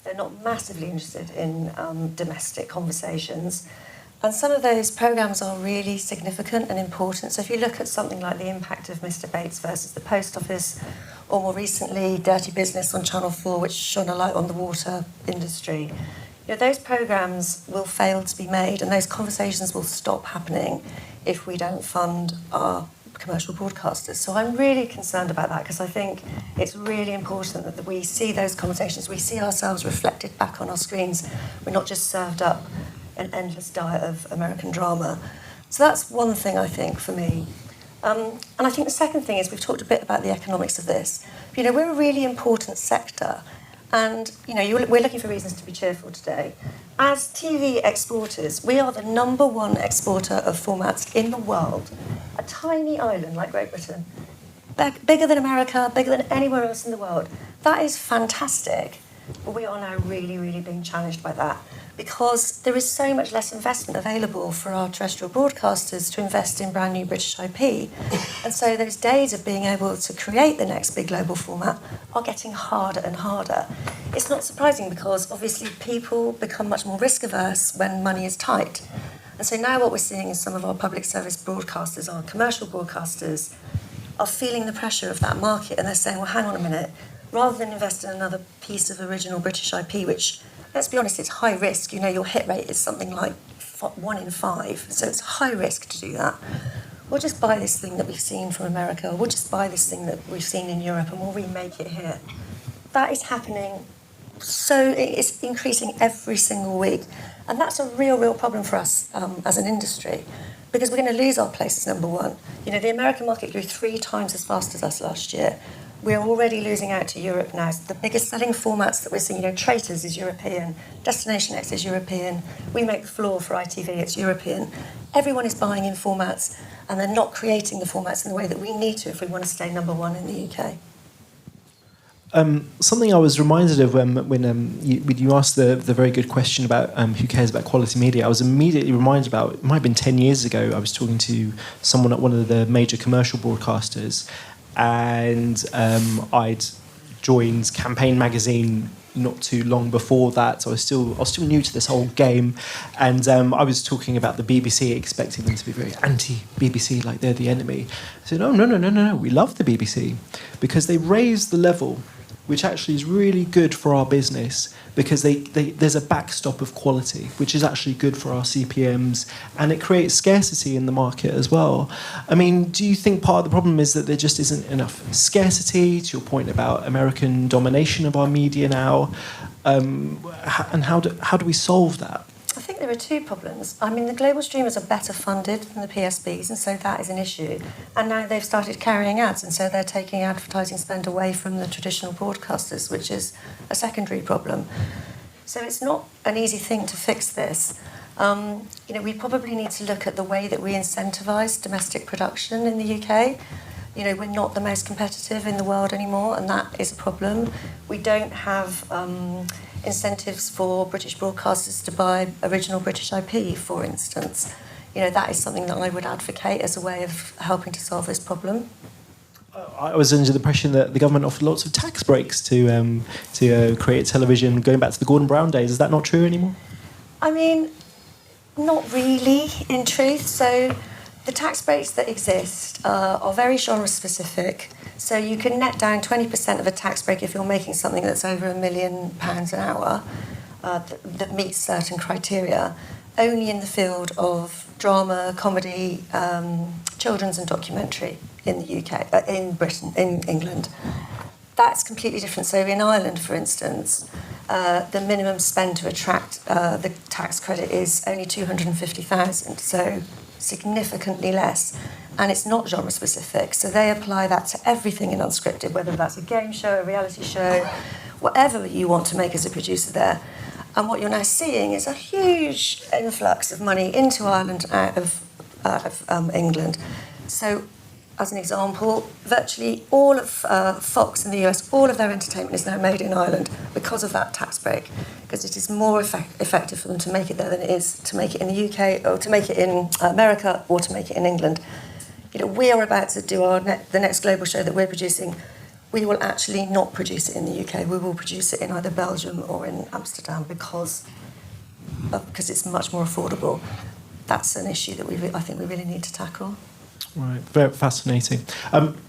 They're not massively interested in domestic conversations. And some of those programmes are really significant and important. So if you look at something like the impact of Mr. Bates versus the Post Office, or more recently, Dirty Business on Channel 4, which shone a light on the water industry, those programmes will fail to be made, and those conversations will stop happening if we don't fund our commercial broadcasters. So I'm really concerned about that, because I think it's really important that we see those conversations, we see ourselves reflected back on our screens. We're not just served up an endless diet of American drama. So that's one thing, I think, for me. And I think the second thing is we've talked a bit about the economics of this. We're a really important sector, and we're looking for reasons to be cheerful today. As TV exporters, we are the #1 exporter of formats in the world. A tiny island like Great Britain, bigger than America, bigger than anywhere else in the world. That is fantastic. But we are now really, really being challenged by that because there is so much less investment available for our terrestrial broadcasters to invest in brand new British IP. And so those days of being able to create the next big global format are getting harder and harder. It's not surprising because obviously people become much more risk averse when money is tight. And so now what we're seeing is some of our public service broadcasters, our commercial broadcasters, are feeling the pressure of that market, and they're saying, well, hang on a minute, rather than invest in another piece of original British IP, which, let's be honest, it's high risk. Your hit rate is something like 1 in 5, so it's high risk to do that. We'll just buy this thing that we've seen from America, we'll just buy this thing that we've seen in Europe, and we'll remake it here. That is happening, so it's increasing every single week. And that's a real problem for us as an industry, because we're going to lose our place as #1. The American market grew 3 times as fast as us last year. We're already losing out to Europe now. The biggest selling formats that we're seeing, Traitors is European, Destination X is European, We Make the Floor for ITV, it's European. Everyone is buying in formats, and they're not creating the formats in the way that we need to if we want to stay #1 in the UK. Something I was reminded of when you asked the very good question about who cares about quality media, I was immediately reminded about, it might have been 10 years ago, I was talking to someone at one of the major commercial broadcasters, and I'd joined Campaign magazine not too long before that, so I was still new to this whole game, and I was talking about the BBC, expecting them to be very anti-BBC, like they're the enemy. I said, no, we love the BBC, because they raise the level, which actually is really good for our business, because there's a backstop of quality, which is actually good for our CPMs, and it creates scarcity in the market as well. I mean, do you think part of the problem is that there just isn't enough scarcity, to your point about American domination of our media now? And how do we solve that? I think there are 2 problems. I mean, the global streamers are better funded than the PSBs, and so that is an issue. And now they've started carrying ads, and so they're taking advertising spend away from the traditional broadcasters, which is a secondary problem. So it's not an easy thing to fix this. We probably need to look at the way that we incentivise domestic production in the UK. We're not the most competitive in the world anymore, and that is a problem. We don't have incentives for British broadcasters to buy original British IP, for instance. That is something that I would advocate as a way of helping to solve this problem. I was under the impression that the government offered lots of tax breaks to create television, going back to the Gordon Brown days. Is that not true anymore? I mean, not really, in truth. So the tax breaks that exist are very genre-specific. So you can net down 20% of a tax break if you're making something that's over £1 million an hour that meets certain criteria, only in the field of drama, comedy, children's and documentary in the UK, in Britain, in England. That's completely different. So in Ireland, for instance, the minimum spend to attract the tax credit is only 250,000, so significantly less. And it's not genre specific, so they apply that to everything in unscripted, whether that's a game show, a reality show, whatever you want to make as a producer there. And what you're now seeing is a huge influx of money into Ireland out of England. So, as an example, virtually all of Fox in the US, all of their entertainment is now made in Ireland because of that tax break, because it is more effective for them to make it there than it is to make it in the UK, or to make it in America, or to make it in England. We are about to do the next global show that we're producing. We will actually not produce it in the UK. We will produce it in either Belgium or in Amsterdam because it's much more affordable. That's an issue that I think we really need to tackle. Right, very fascinating.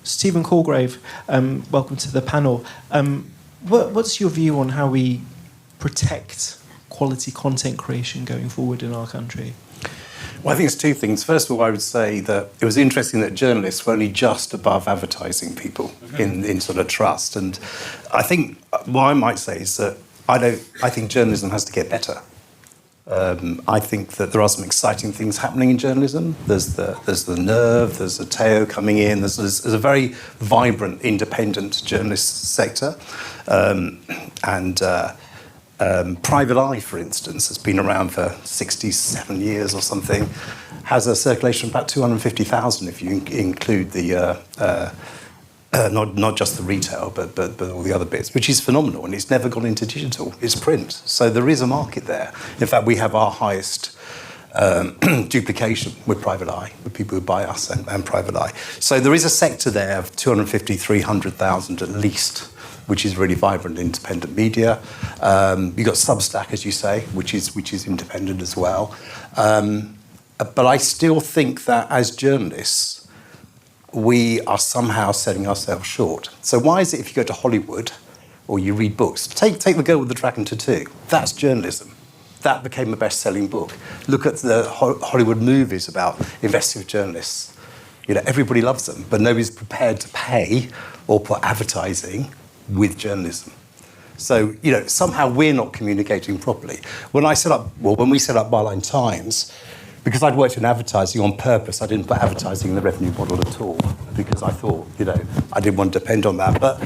Stephen Colegrave, welcome to the panel. What's your view on how we protect quality content creation going forward in our country? Well, I think it's 2 things. First of all, I would say that it was interesting that journalists were only just above advertising people in sort of trust. And I think what I might say is that I think journalism has to get better. I think that there are some exciting things happening in journalism. There's the Nerve, there's the Teo coming in. There's a very vibrant, independent journalist sector, and Private Eye, for instance, has been around for 67 years or something. Has a circulation of about 250,000 if you include the. Not just the retail, but all the other bits, which is phenomenal, and it's never gone into digital. It's print, so there is a market there. In fact, we have our highest duplication with Private Eye, with people who buy us and Private Eye. So there is a sector there of 250, 300,000 at least, which is really vibrant independent media. You've got Substack, as you say, which is independent as well. But I still think that as journalists, we are somehow setting ourselves short. So why is it if you go to Hollywood or you read books, take The Girl with the Dragon Tattoo, that's journalism. That became a best-selling book. Look at the Hollywood movies about investigative journalists. You know, everybody loves them, but nobody's prepared to pay or put advertising with journalism. So, you know, somehow we're not communicating properly. When we set up Byline Times, because I'd worked in advertising on purpose, I didn't put advertising in the revenue model at all, because I thought, you know, I didn't want to depend on that. But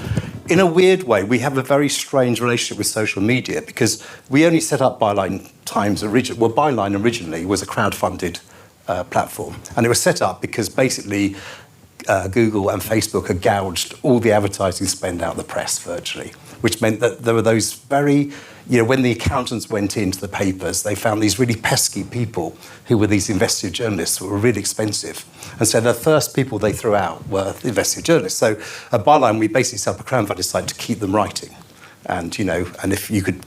in a weird way, we have a very strange relationship with social media, because we only set up Byline Times originally. Well, Byline originally was a crowd-funded platform, and it was set up because basically Google and Facebook had gouged all the advertising spend out of the press virtually, which meant that there were those very, you know, when the accountants went into the papers, they found these really pesky people who were these investigative journalists who were really expensive. And so the first people they threw out were the investigative journalists. So at Byline, we basically set up a crowdfunded site to keep them writing. And, you know, and if you could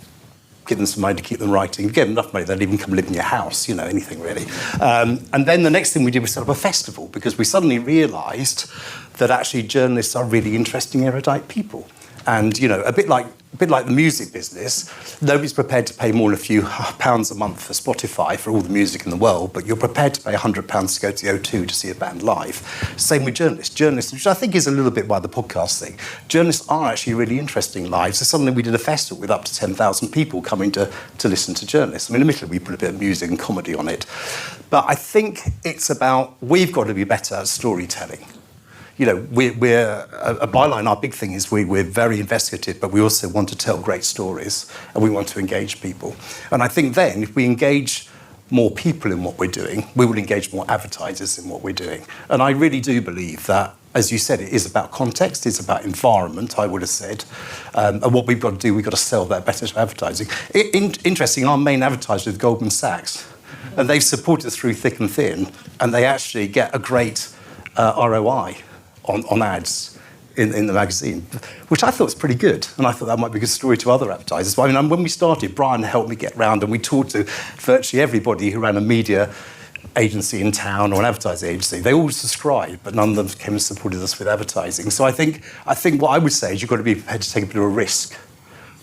give them some money to keep them writing, give them enough money, they'd even come live in your house, you know, anything really. And then the next thing we did was set up a festival, because we suddenly realised that actually journalists are really interesting, erudite people. And, you know, a bit like the music business, nobody's prepared to pay more than a few pounds a month for Spotify for all the music in the world, but you're prepared to pay £100 to go to the O2 to see a band live. Same with journalists. Journalists, which I think is a little bit by the podcast thing, journalists are actually really interesting live. So suddenly we did a festival with up to 10,000 people coming to listen to journalists. I mean, admittedly, we put a bit of music and comedy on it. But I think it's about, we've got to be better at storytelling. You know, we're a Byline, our big thing is we're very investigative, but we also want to tell great stories, and we want to engage people. And I think then, if we engage more people in what we're doing, we will engage more advertisers in what we're doing. And I really do believe that, as you said, it is about context, it's about environment, I would have said. And what we've got to do, we've got to sell that better to advertising. Interesting, our main advertiser is Goldman Sachs, and they've supported us through thick and thin, and they actually get a great ROI on ads in the magazine, which I thought was pretty good, and I thought that might be a good story to other advertisers. But I mean, when we started, Brian helped me get round, and we talked to virtually everybody who ran a media agency in town or an advertising agency. They all subscribed, but none of them came and supported us with advertising. So I think what I would say is you've got to be prepared to take a bit of a risk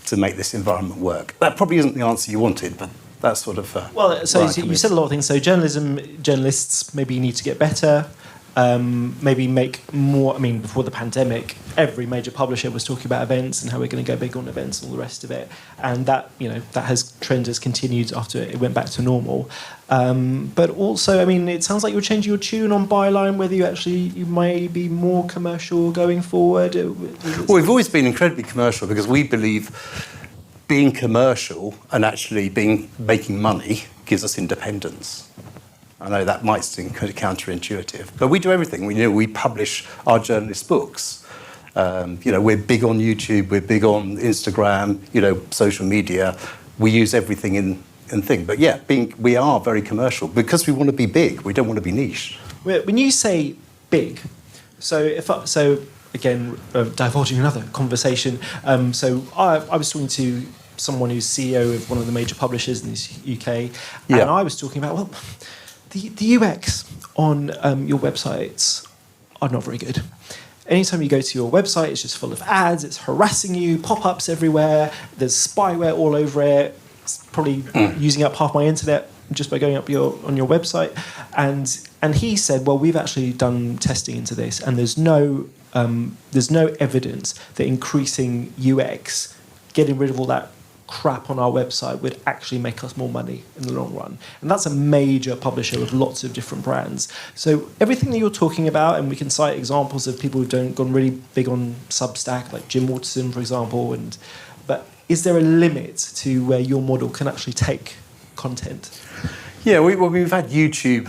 to make this environment work. That probably isn't the answer you wanted, but that's sort of... well, so you said a lot of things. So journalists maybe need to get better. Maybe make more. I mean, before the pandemic, every major publisher was talking about events and how we're going to go big on events and all the rest of it. And that, you know, trend has continued after it went back to normal. But also, I mean, it sounds like you're changing your tune on Byline. Whether you may be more commercial going forward. Well, we've always been incredibly commercial because we believe being commercial and actually making money gives us independence. I know that might seem kind of counterintuitive, but we do everything. We publish our journalist books. You know, we're big on YouTube, we're big on Instagram, you know, social media. We use everything in thing. But yeah, we are very commercial because we want to be big. We don't want to be niche. When you say big, again, divulging another conversation. So I was talking to someone who's CEO of one of the major publishers in the UK, and I was talking about, well, the UX on your websites are not very good. Anytime you go to your website, it's just full of ads, it's harassing you, pop-ups everywhere, there's spyware all over it. It's probably using up half my internet just by going up on your website. And he said, well, we've actually done testing into this, and there's no evidence that increasing UX, getting rid of all that crap on our website would actually make us more money in the long run. And that's a major publisher with lots of different brands. So everything that you're talking about, and we can cite examples of people who've gone really big on Substack, like Jim Waterson, for example. But is there a limit to where your model can actually take content? Yeah, we've had YouTube,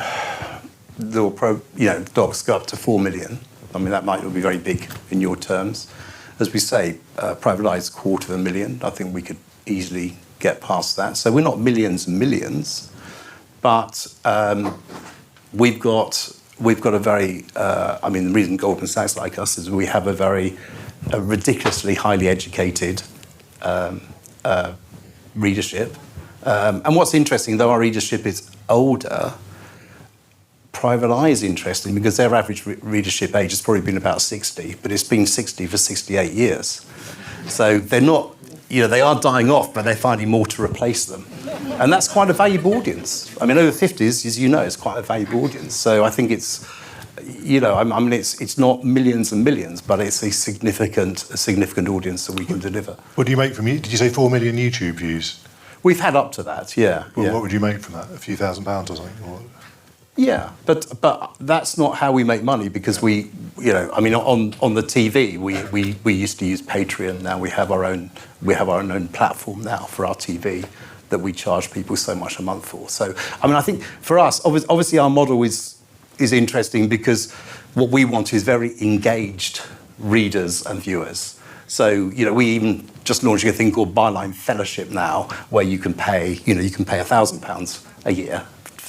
docs go up to 4 million. I mean, that might not be very big in your terms. As we say, Private Eye's 250,000. I think we could easily get past that. So we're not millions and millions, but we've got a very. The reason Goldman Sachs like us is we have a ridiculously highly educated readership. And what's interesting, though our readership is older, Private Eye is interesting because their average readership age has probably been about 60, but it's been 60 for 68 years. So they're not, they are dying off, but they're finding more to replace them. And that's quite a valuable audience. I mean, over 50s, as you know, it's quite a valuable audience. So I think it's, it's not millions and millions, but it's a significant audience that we can deliver. What do you make from you? Did you say 4 million YouTube views? We've had up to that, yeah. Well, yeah. What would you make from that? A few £1,000s or something? Or... Yeah, but that's not how we make money because on the TV we used to use Patreon. Now we have our own platform now for our TV that we charge people so much a month for. So I think for us, obviously our model is interesting because what we want is very engaged readers and viewers. So we even just launching a thing called Byline Fellowship now, where you can pay £1,000 a year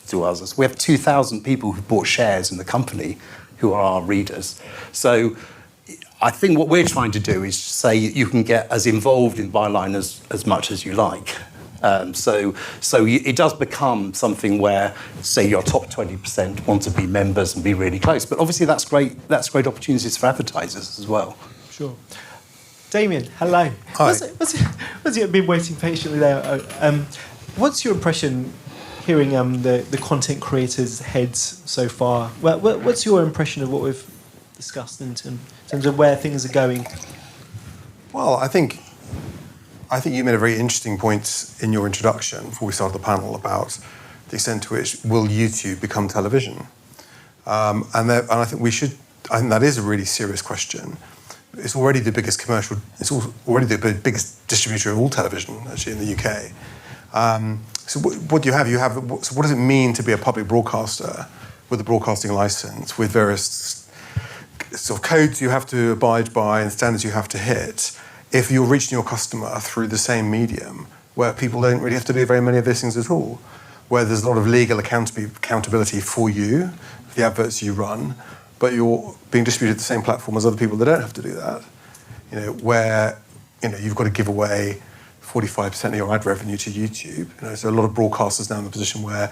to us. We have 2,000 people who bought shares in the company who are our readers. So I think what we're trying to do is say you can get as involved in Byline as much as you like. So it does become something where, say, your top 20% want to be members and be really close. But obviously that's great opportunities for advertisers as well. Sure. Damian, hello. Hi. You've been waiting patiently there. What's your impression hearing the content creators' heads so far? What's your impression of what we've discussed in terms of where things are going? Well, I think you made a very interesting point in your introduction before we started the panel about the extent to which will YouTube become television, and I think that is a really serious question. It's already the biggest commercial. It's already the biggest distributor of all television, actually, in the UK. So what do you have? So what does it mean to be a public broadcaster with a broadcasting license, with various sort of codes you have to abide by and standards you have to hit, if you're reaching your customer through the same medium, where people don't really have to do very many of those things at all, where there's a lot of legal accountability for you, for the adverts you run, but you're being distributed the same platform as other people that don't have to do that, where you've got to give away 45% of your ad revenue to YouTube. So a lot of broadcasters now in the position where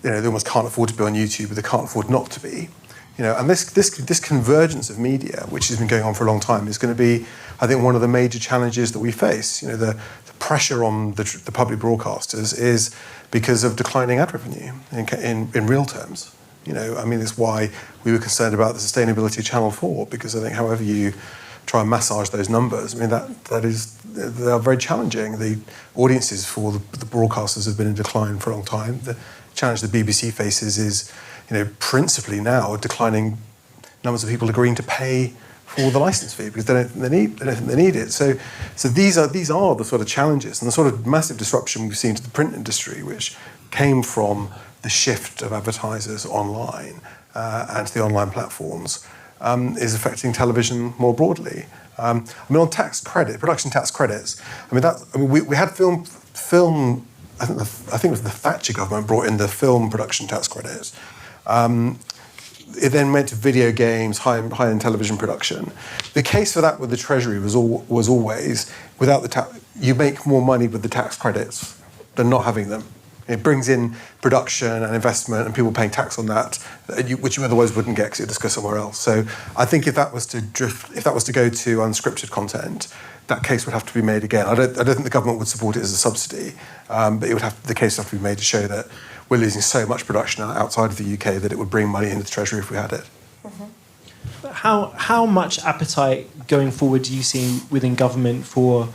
they almost can't afford to be on YouTube, but they can't afford not to be. And this convergence of media, which has been going on for a long time, is going to be, I think, one of the major challenges that we face. The pressure on the public broadcasters is because of declining ad revenue in real terms. It's why we were concerned about the sustainability of Channel 4, because I think however you try and massage those numbers, they are very challenging. The audiences for the broadcasters have been in decline for a long time. The challenge the BBC faces is, principally now declining numbers of people agreeing to pay for the license fee because they don't think they need it. So these are the sort of challenges and the sort of massive disruption we've seen to the print industry, which came from the shift of advertisers online and to the online platforms, is affecting television more broadly. On production tax credits. We had film. I think it was the Thatcher government brought in the film production tax credits. It then went to video games, high-end television production. The case for that with the Treasury was always, without the tax, you make more money with the tax credits than not having them. It brings in production and investment and people paying tax on that, which you otherwise wouldn't get because it would just go somewhere else. So I think if that was to go to unscripted content, that case would have to be made again. I don't think the government would support it as a subsidy, but the case would have to be made to show that we're losing so much production outside of the UK that it would bring money into the Treasury if we had it. Mm-hmm. How much appetite going forward do you see within government for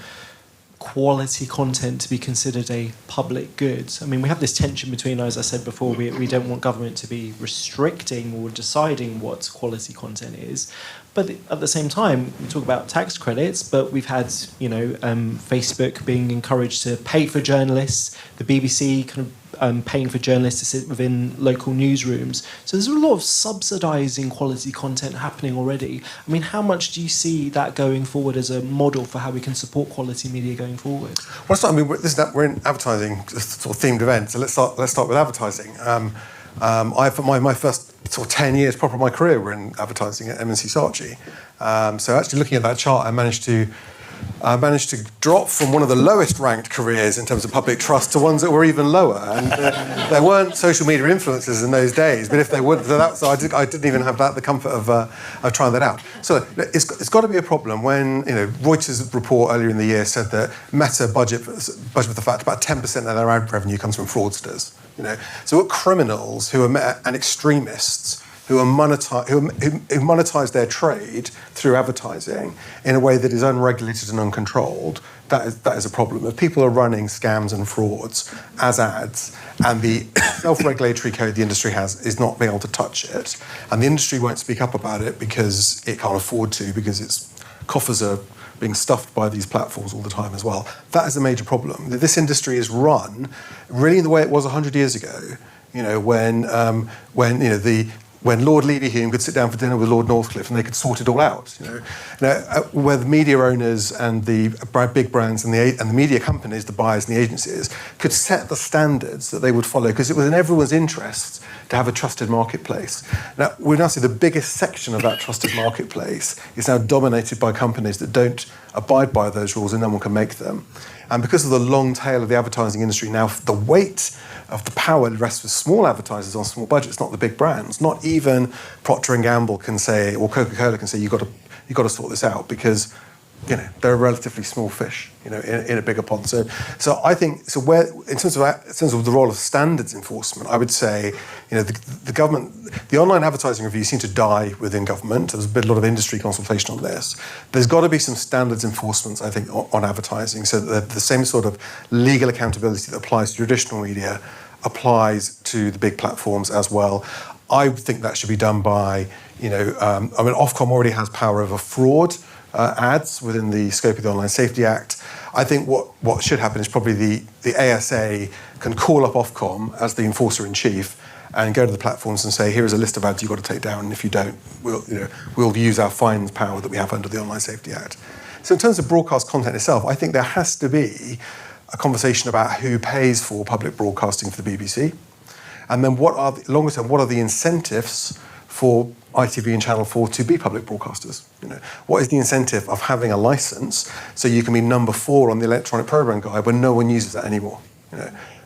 quality content to be considered a public good? I mean, we have this tension between, as I said before, we don't want government to be restricting or deciding what quality content is. But at the same time, we talk about tax credits, but we've had, Facebook being encouraged to pay for journalists, the BBC kind of paying for journalists to sit within local newsrooms. So there's a lot of subsidising quality content happening already. I mean, how much do you see that going forward as a model for how we can support quality media going forward? Well, we're in advertising, sort of themed event, so let's start with advertising. My first sort of 10 years proper of my career were in advertising at M&C Saatchi. So actually looking at that chart, I managed to drop from one of the lowest ranked careers in terms of public trust to ones that were even lower. And there weren't social media influencers in those days, but if they would, so I didn't even have the comfort of trying that out. So it's got to be a problem when Reuters' report earlier in the year said that Meta budget with the fact about 10% of their ad revenue comes from fraudsters. So what criminals and extremists who monetize their trade through advertising in a way that is unregulated and uncontrolled, that is a problem. If people are running scams and frauds as ads, and the self-regulatory code the industry has is not being able to touch it, and the industry won't speak up about it because it can't afford to, because its coffers are being stuffed by these platforms all the time as well. That is a major problem. This industry is run really the way it was 100 years ago. When Lord Leaderhume could sit down for dinner with Lord Northcliffe and they could sort it all out. Where the media owners and the big brands and the media companies, the buyers and the agencies, could set the standards that they would follow, because it was in everyone's interest to have a trusted marketplace. Now, we now see the biggest section of that trusted marketplace is now dominated by companies that don't abide by those rules and no one can make them. And because of the long tail of the advertising industry, now the weight of the power rests with small advertisers on small budgets, not the big brands. Not even Procter & Gamble can say, or Coca-Cola can say, you've got to sort this out, because they're a relatively small fish, in a bigger pond. So I think, where in terms of the role of standards enforcement, I would say, the government, the online advertising review seemed to die within government. There's been a lot of industry consultation on this. There's got to be some standards enforcements, I think, on advertising, so that the same sort of legal accountability that applies to traditional media applies to the big platforms as well. I think that should be done by, Ofcom already has power over fraud ads within the scope of the Online Safety Act. I think what should happen is probably the ASA can call up Ofcom as the enforcer-in-chief and go to the platforms and say, here is a list of ads you've got to take down, and if you don't, we'll use our fines power that we have under the Online Safety Act. So in terms of broadcast content itself, I think there has to be a conversation about who pays for public broadcasting for the BBC, and then longer term, what are the incentives for ITV and Channel 4 to be public broadcasters? What is the incentive of having a license so you can be number 4 on the electronic programme guide when no one uses that anymore?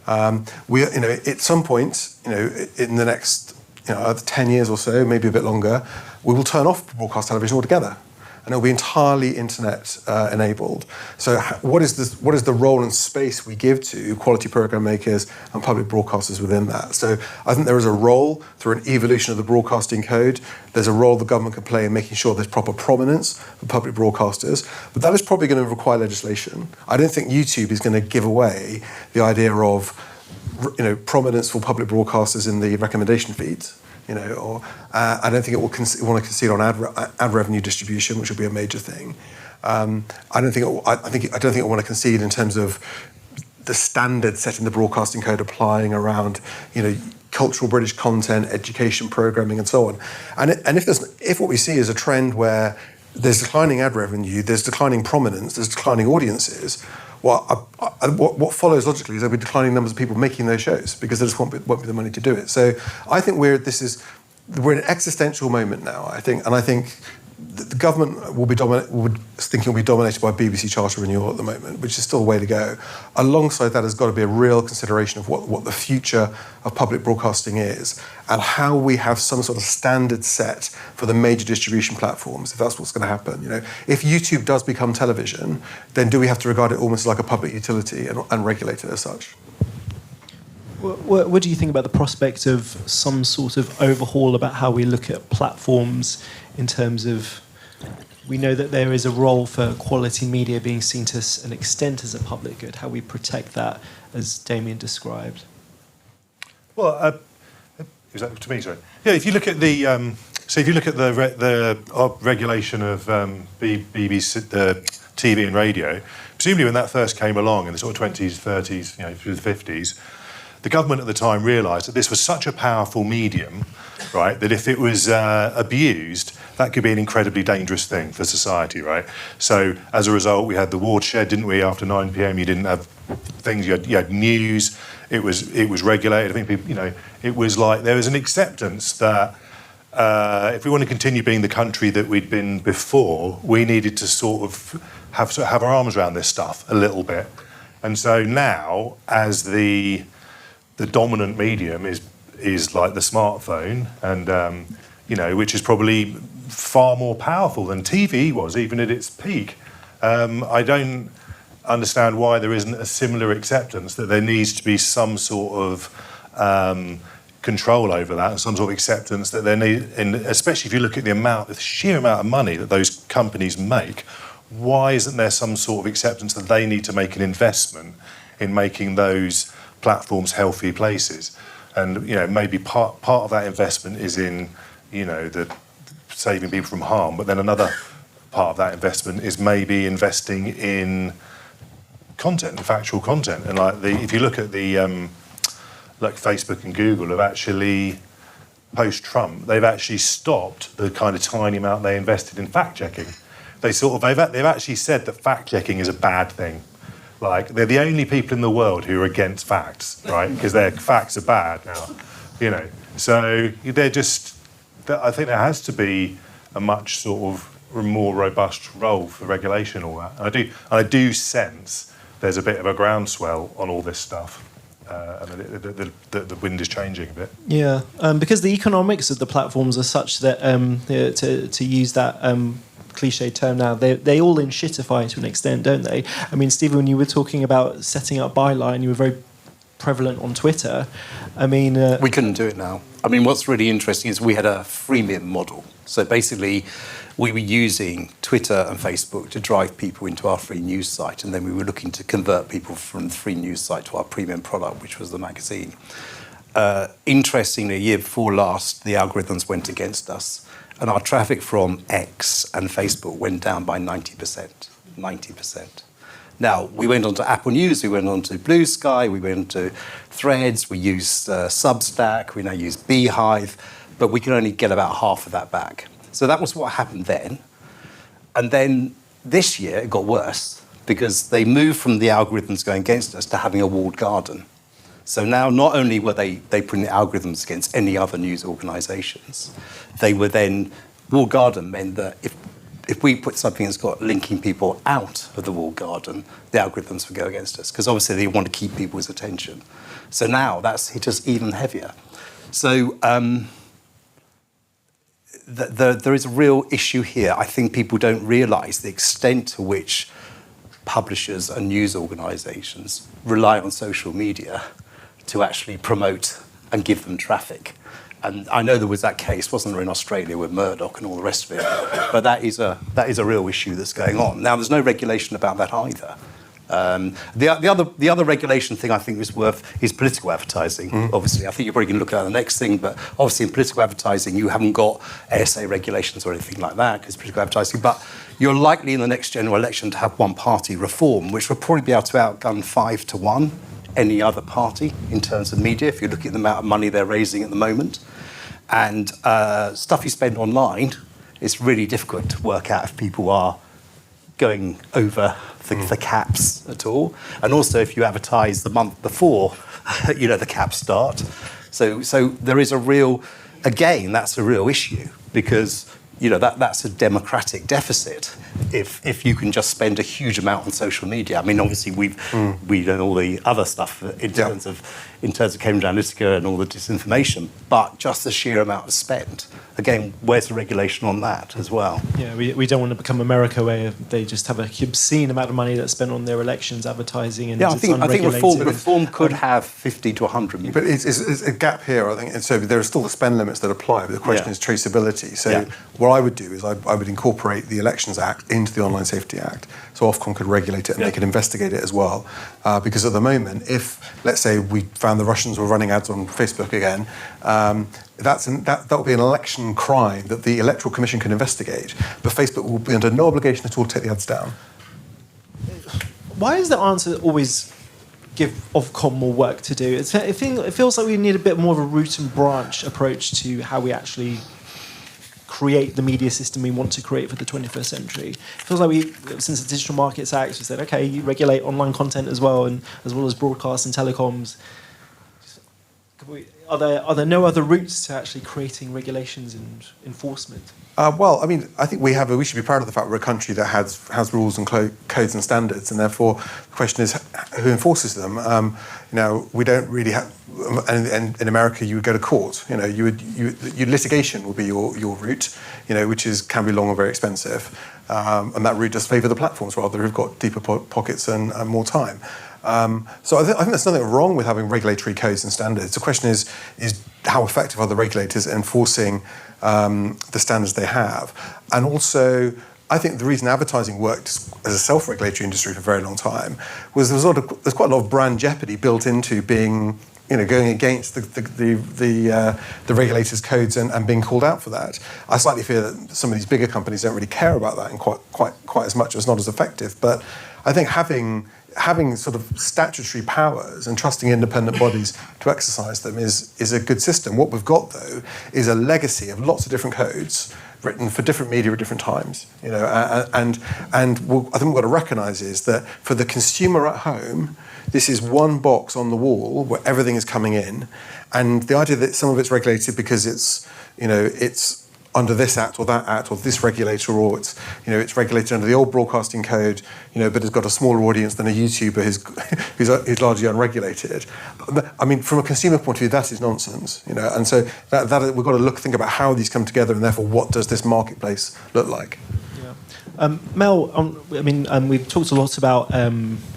At some point, in the next 10 years or so, maybe a bit longer, we will turn off broadcast television altogether, and it will be entirely internet enabled. So what is the role and space we give to quality programme makers and public broadcasters within that? So I think there is a role through an evolution of the broadcasting code. There's a role the government can play in making sure there's proper prominence for public broadcasters, but that is probably going to require legislation. I don't think YouTube is going to give away the idea of prominence for public broadcasters in the recommendation feeds. I don't think it will want to concede on ad revenue distribution, which will be a major thing. I don't think it will want to concede in terms of the standards set in the broadcasting code applying around, cultural British content, education programming, and so on. And if what we see is a trend where there's declining ad revenue, there's declining prominence, there's declining audiences, what follows logically is there'll be declining numbers of people making those shows, because there just won't be the money to do it. So I think we're in an existential moment now, I think the government will be dominated by BBC Charter renewal at the moment, which is still a way to go. Alongside that has got to be a real consideration of what the future of public broadcasting is, and how we have some sort of standard set for the major distribution platforms, if that's what's going to happen. If YouTube does become television, then do we have to regard it almost like a public utility and regulate it as such? What do you think about the prospect of some sort of overhaul about how we look at platforms in terms of we know that there is a role for quality media being seen to an extent as a public good. How we protect that, as Damian described. Well, is that to me? Sorry. Yeah. If you look at the regulation of BBC, the TV and radio, presumably when that first came along in the sort of 20s, 30s, through the 50s, the government at the time realised that this was such a powerful medium, right, that if it was abused, that could be an incredibly dangerous thing for society, right? So as a result, we had the watershed, didn't we? After 9 p.m, you didn't have things. You had news. It was regulated. I think people, it was like there was an acceptance that if we want to continue being the country that we'd been before, we needed to sort of have our arms around this stuff a little bit. And so now, as the dominant medium is like the smartphone, and which is probably far more powerful than TV was, even at its peak. I don't understand why there isn't a similar acceptance that there needs to be some sort of control over that, and some sort of acceptance that there need, and especially if you look at the sheer amount of money that those companies make, why isn't there some sort of acceptance that they need to make an investment in making those platforms healthy places? And maybe part of that investment is in the saving people from harm, but then another part of that investment is maybe investing in content, factual content. And if you look at the like Facebook and Google have actually, post-Trump, they've actually stopped the kind of tiny amount they invested in fact-checking. They've actually said that fact-checking is a bad thing. Like, they're the only people in the world who are against facts, right? Because their facts are bad now, So they're just... I think there has to be a much sort of more robust role for regulation, all that. And I do sense there's a bit of a groundswell on all this stuff. And the wind is changing a bit. Yeah, because the economics of the platforms are such that, to use that cliche term now, they all inshitify to an extent, don't they? I mean, Stephen, when you were talking about setting up Byline, you were very prevalent on Twitter. I mean... we couldn't do it now. I mean, what's really interesting is we had a freemium model. So basically, we were using Twitter and Facebook to drive people into our free news site, and then we were looking to convert people from the free news site to our premium product, which was the magazine. Interestingly, a year before last, the algorithms went against us, and our traffic from X and Facebook went down by 90%. 90%. Now, we went on to Apple News, we went on to Blue Sky, we went to Threads, we used Substack, we now use Beehive, but we can only get about half of that back. So that was what happened then. And then this year it got worse because they moved from the algorithms going against us to having a walled garden. So now not only were they putting the algorithms against any other news organisations, they were then, walled garden meant that if we put something that's got linking people out of the walled garden, the algorithms would go against us because obviously they want to keep people's attention. So now that's hit us even heavier. So there is a real issue here. I think people don't realise the extent to which publishers and news organisations rely on social media to actually promote and give them traffic. And I know there was that case, wasn't there, in Australia with Murdoch and all the rest of it. But that is a real issue that's going on. Now, there's no regulation about that either. The other regulation thing I think is political advertising. Obviously, I think you're probably going to look at the next thing, but obviously in political advertising you haven't got ASA regulations or anything like that because political advertising. But you're likely in the next general election to have one-party reform, which will probably be able to outgun 5-1 any other party in terms of media. If you look at the amount of money they're raising at the moment, and stuff you spend online, it's really difficult to work out if people are going over the caps at all. And also if you advertise the month before, the caps start. So there is a real, again, that's a real issue because, that's a democratic deficit if you can just spend a huge amount on social media. I mean, obviously we've done all the other stuff in terms of Cambridge Analytica and all the disinformation, but just the sheer amount spent. Again, where's the regulation on that as well? Yeah, we don't want to become America where they just have a obscene amount of money that's spent on their elections advertising and I it's think unregulated. reform could have 50 to 100 million. But it's a gap here, I think. And so there are still the spend limits that apply, but the question is traceability. So what I would do is I would incorporate the Elections Act into the Online Safety Act, so Ofcom could regulate it and they could investigate it as well. Because at the moment, if, let's say, we found the Russians were running ads on Facebook again, that will be an election crime that the Electoral Commission can investigate, but Facebook will be under no obligation at all to take the ads down. Why is the answer always give Ofcom more work to do? It feels like we need a bit more of a root and branch approach to how we actually create the media system we want to create for the 21st century. It feels like since the Digital Markets Act, we said, okay, you regulate online content as well, and as well as broadcast and telecoms. Are there no other routes to actually creating regulations and enforcement? Well, I mean, I think we should be proud of the fact we're a country that has rules and codes and standards, and therefore the question is who enforces them. We don't really have, and in America you would go to court. Litigation would be your route, which can be long and very expensive, and that route does favour the platforms rather who've got deeper pockets and more time. So I think there's nothing wrong with having regulatory codes and standards. The question is how effective are the regulators at enforcing the standards they have? And also, I think the reason advertising worked as a self-regulatory industry for a very long time was there's quite a lot of brand jeopardy built into being, going against the regulators' codes and being called out for that. I slightly fear that some of these bigger companies don't really care about that and quite as much, or it's not as effective. But I think having sort of statutory powers and trusting independent bodies to exercise them is a good system. What we've got, though, is a legacy of lots of different codes written for different media at different times. I think what we've got to recognise is that for the consumer at home, this is one box on the wall where everything is coming in, and the idea that some of it's regulated because it's under this act or that act or this regulator, or it's regulated under the old broadcasting code, but has got a smaller audience than a YouTuber who's largely unregulated. I mean, from a consumer point of view, that is nonsense, And so that we've got to think about how these come together, and therefore, what does this marketplace look like? Yeah. Mel, we've talked a lot about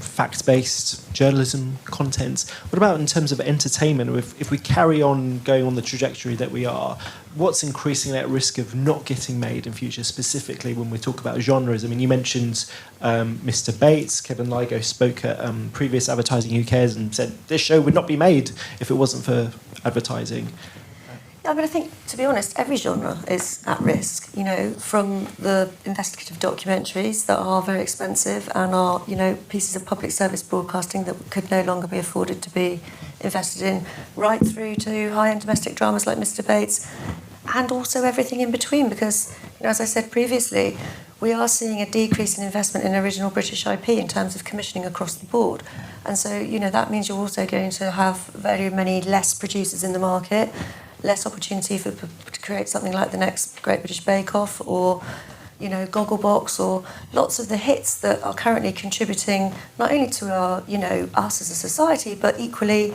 fact-based journalism content. What about in terms of entertainment? If we carry on going on the trajectory that we are, what's increasing that risk of not getting made in future, specifically when we talk about genres? I mean, you mentioned Mr. Bates. Kevin Ligo spoke at previous Advertising Who Cares and said this show would not be made if it wasn't for advertising. I mean, I think, to be honest, every genre is at risk, from the investigative documentaries that are very expensive and are, pieces of public service broadcasting that could no longer be afforded to be invested in, right through to high-end domestic dramas like Mr. Bates, and also everything in between, because, as I said previously, we are seeing a decrease in investment in original British IP in terms of commissioning across the board. And so, that means you're also going to have very many less producers in the market, less opportunity to create something like the next Great British Bake Off or, Gogglebox, or lots of the hits that are currently contributing not only to our, us as a society, but equally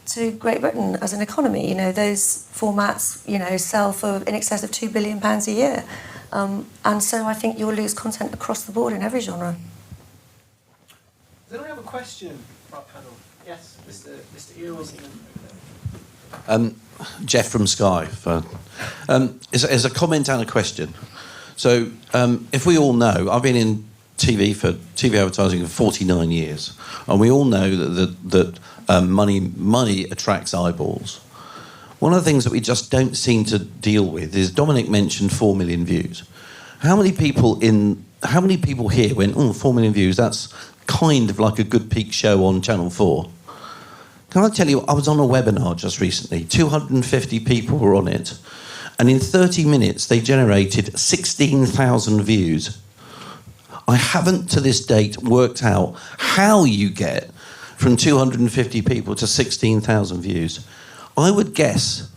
to Great Britain as an economy. Those formats, sell for in excess of £2 billion a year. And so I think you'll lose content across the board in every genre. Does anyone have a question for our panel? Yes, Mr. Earls. Jeff from Sky. Is a comment and a question. So, if we all know, I've been in TV advertising for 49 years, and we all know that money attracts eyeballs. One of the things that we just don't seem to deal with is Dominic mentioned 4 million views. How many people here went, 4 million views? That's kind of like a good peak show on Channel 4. Can I tell you, I was on a webinar just recently. 250 people were on it. And in 30 minutes, they generated 16,000 views. I haven't, to this date, worked out how you get from 250 people to 16,000 views. I would guess,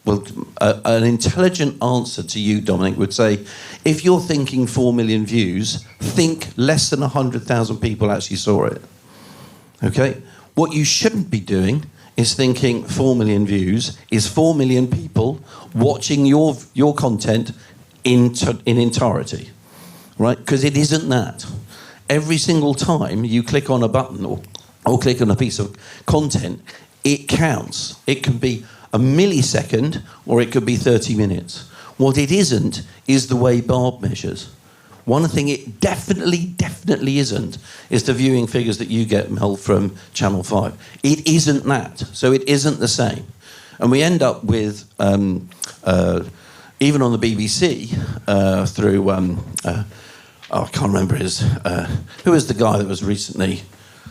well, an intelligent answer to you, Dominic, would say, if you're thinking 4 million views, think less than 100,000 people actually saw it. Okay? What you shouldn't be doing is thinking 4 million views is 4 million people watching your content in entirety, right? Because it isn't that. Every single time you click on a button or click on a piece of content, it counts. It can be a millisecond or it could be 30 minutes. What it isn't is the way Barb measures. One thing it definitely isn't is the viewing figures that you get, Mel, from Channel 5. It isn't that. So it isn't the same. And we end up with, even on the BBC, through, I can't remember his, who was the guy that was recently,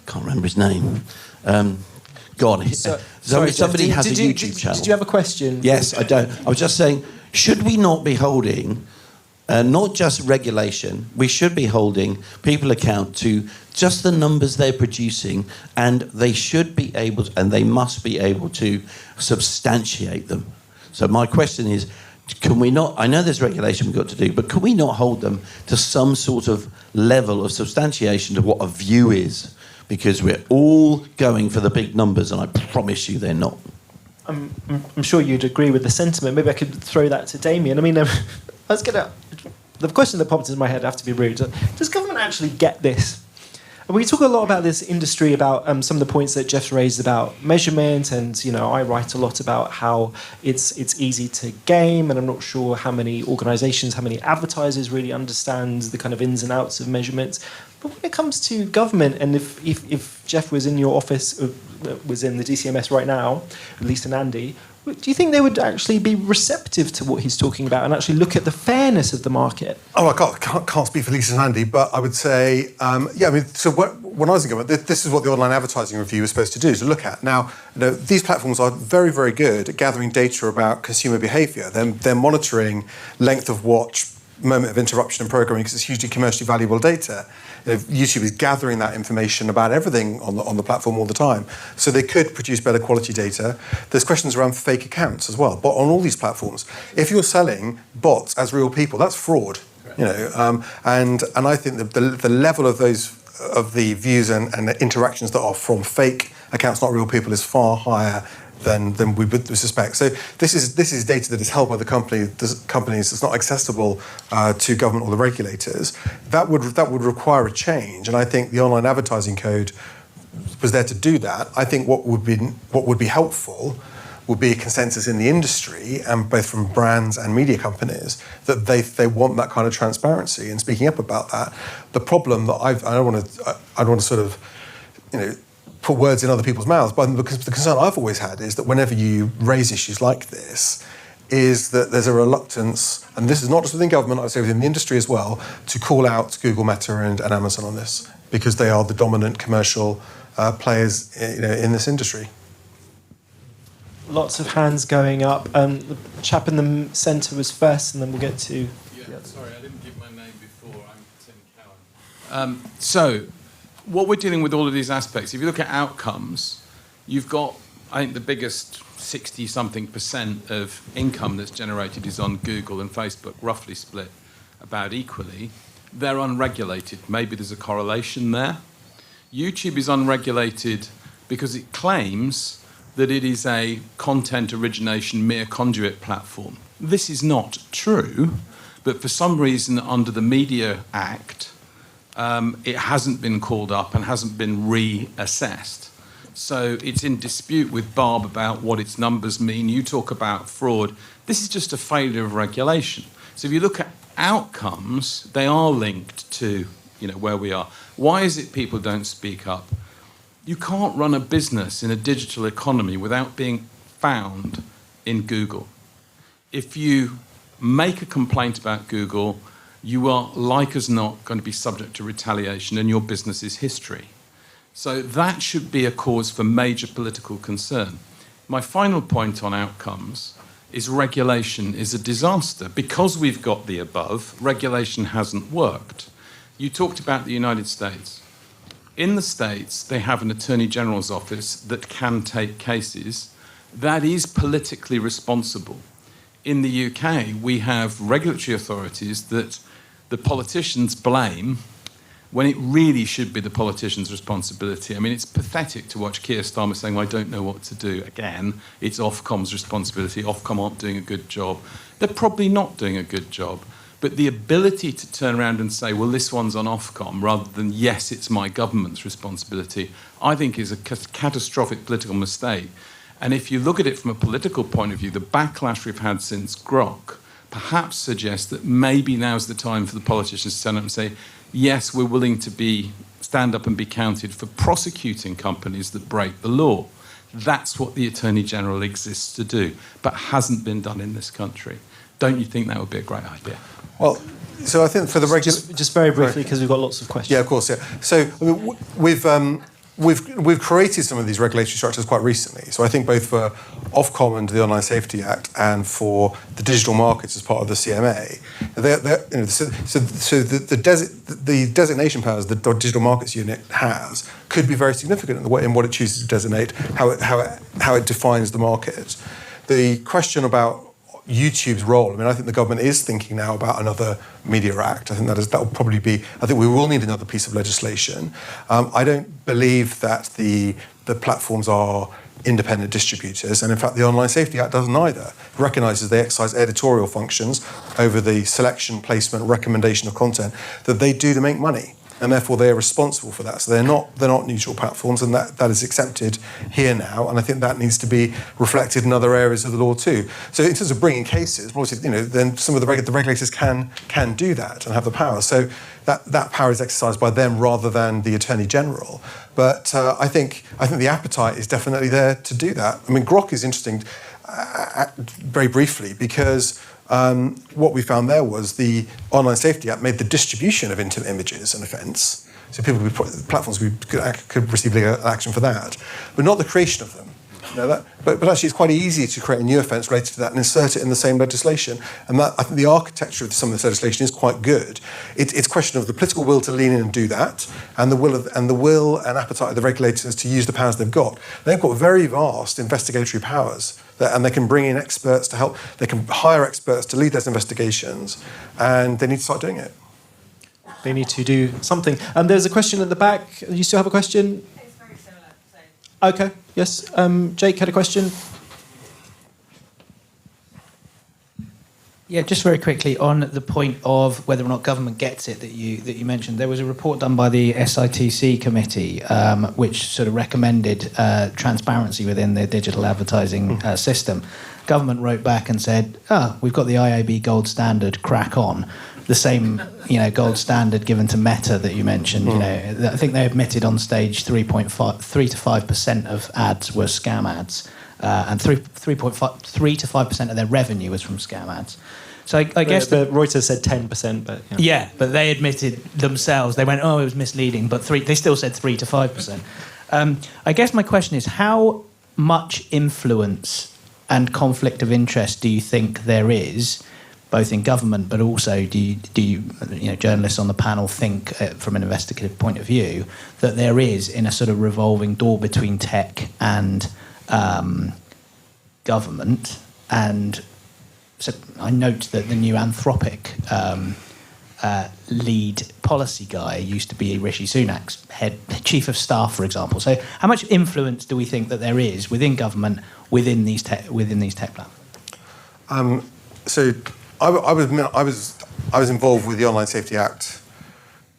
can't remember his name. Somebody has a YouTube channel. Did you have a question? Yes, I don't. I was just saying, should we not be holding... not just regulation, we should be holding people account to just the numbers they're producing, and they should be able to, and they must be able to substantiate them. So my question is, can we not, I know there's regulation we've got to do, but can we not hold them to some sort of level of substantiation to what a view is? Because we're all going for the big numbers, and I promise you they're not. I'm sure you'd agree with the sentiment. Maybe I could throw that to Damian. I mean, let's get out. The question that popped into my head, I have to be rude. Does government actually get this? And we talk a lot about this industry, about some of the points that Jeff's raised about measurement, and I write a lot about how it's easy to game, and I'm not sure how many organisations, how many advertisers really understand the kind of ins and outs of measurements. But when it comes to government, and if Jeff was in your office, was in the DCMS right now, at least in Andy, do you think they would actually be receptive to what he's talking about and actually look at the fairness of the market? Oh, I can't speak for Lisa and Andy, but I would say, so when I was in government, this is what the online advertising review was supposed to do, to look at. Now, these platforms are very, very good at gathering data about consumer behaviour. They're monitoring length of watch, moment of interruption in programming, because it's hugely commercially valuable data. YouTube is gathering that information about everything on the platform all the time. So they could produce better quality data. There's questions around fake accounts as well. But on all these platforms, if you're selling bots as real people, that's fraud. And I think the level of the views and the interactions that are from fake accounts, not real people, is far higher than we would suspect. So this is data that is held by the companies. It's not accessible to government or the regulators. That would require a change, and I think the online advertising code was there to do that. I think what would be helpful would be a consensus in the industry, and both from brands and media companies, that they want that kind of transparency and speaking up about that. The problem that I don't want to sort of put words in other people's mouths, but because the concern I've always had is that whenever you raise issues like this, is that there's a reluctance, and this is not just within government, I would say within the industry as well, to call out Google, Meta and Amazon on this, because they are the dominant commercial players in this industry. Lots of hands going up. The chap in the centre was first, and then we'll get to... Sorry, I didn't give my name before. I'm Tim Cowan. So, what we're dealing with all of these aspects, if you look at outcomes, you've got, I think, the biggest 60-something% of income that's generated is on Google and Facebook, roughly split about equally. They're unregulated. Maybe there's a correlation there. YouTube is unregulated because it claims that it is a content origination mere conduit platform. This is not true, but for some reason under the Media Act, it hasn't been called up and hasn't been reassessed. So it's in dispute with Barb about what its numbers mean. You talk about fraud. This is just a failure of regulation. So if you look at outcomes, they are linked to where we are. Why is it people don't speak up? You can't run a business in a digital economy without being found in Google. If you make a complaint about Google, you are, like as not, going to be subject to retaliation, and your business is history. So that should be a cause for major political concern. My final point on outcomes is regulation is a disaster. Because we've got the above, regulation hasn't worked. You talked about the United States. In the States, they have an Attorney General's office that can take cases. that is politically responsible. In the UK, we have regulatory authorities that the politicians blame when it really should be the politician's responsibility. I mean, it's pathetic to watch Keir Starmer saying, well, I don't know what to do. Again, it's Ofcom's responsibility. Ofcom aren't doing a good job. They're probably not doing a good job. But the ability to turn around and say, well, this one's on Ofcom, rather than, yes, it's my government's responsibility, I think is a catastrophic political mistake. And if you look at it from a political point of view, the backlash we've had since Grok perhaps suggests that maybe now's the time for the politicians to stand up and say, yes, we're willing to stand up and be counted for prosecuting companies that break the law. That's what the Attorney General exists to do, but hasn't been done in this country. Don't you think that would be a great idea? Well, so I think for the regular... Just very briefly, because we've got lots of questions. Yeah, of course, yeah. So I mean, we've created some of these regulatory structures quite recently. So I think both for Ofcom and the Online Safety Act and for the digital markets as part of the CMA, the designation powers the Digital Markets Unit has could be very significant in what it chooses to designate, how it defines the market. The question about YouTube's role. I mean, I think the government is thinking now about another Media Act. I think that will probably be. I think we will need another piece of legislation. I don't believe that the platforms are independent distributors, and in fact, the Online Safety Act doesn't either. It recognises they exercise editorial functions over the selection, placement, recommendation of content that they do to make money. And therefore they are responsible for that. So they're not neutral platforms, and that is accepted here now. And I think that needs to be reflected in other areas of the law too. So in terms of bringing cases, obviously, then some of the regulators can do that and have the power. So that power is exercised by them rather than the Attorney General. But I think the appetite is definitely there to do that. I mean, Grok is interesting, very briefly, because what we found there was the Online Safety Act made the distribution of intimate images an offence. So platforms could receive legal action for that, but not the creation of them. But actually, it's quite easy to create a new offence related to that and insert it in the same legislation. And I think the architecture of some of this legislation is quite good. It's a question of the political will to lean in and do that, and the will and appetite of the regulators to use the powers they've got. They've got very vast investigatory powers. And they can bring in experts to help. They can hire experts to lead those investigations, and they need to start doing it. They need to do something. And there's a question at the back. You still have a question? It's very similar. So. Okay. Yes. Jake had a question. Yeah, just very quickly on the point of whether or not government gets it that you mentioned. There was a report done by the SITC committee which sort of recommended transparency within the digital advertising system. Government wrote back and said, we've got the IAB gold standard, crack on. The same, gold standard given to Meta that you mentioned. I think they admitted on stage 3 to 5% of ads were scam ads. And 3 to 5% of their revenue was from scam ads. So I guess... But Reuters said 10%, but... Yeah, but they admitted themselves. They went, it was misleading, but they still said 3 to 5%. I guess my question is, how much influence and conflict of interest do you think there is, both in government, but also do you journalists on the panel think, from an investigative point of view, that there is in a sort of revolving door between tech and... government, and so I note that the new Anthropic lead policy guy used to be Rishi Sunak's chief of staff, for example. So, how much influence do we think that there is within government within these tech platforms? So, I was involved with the Online Safety Act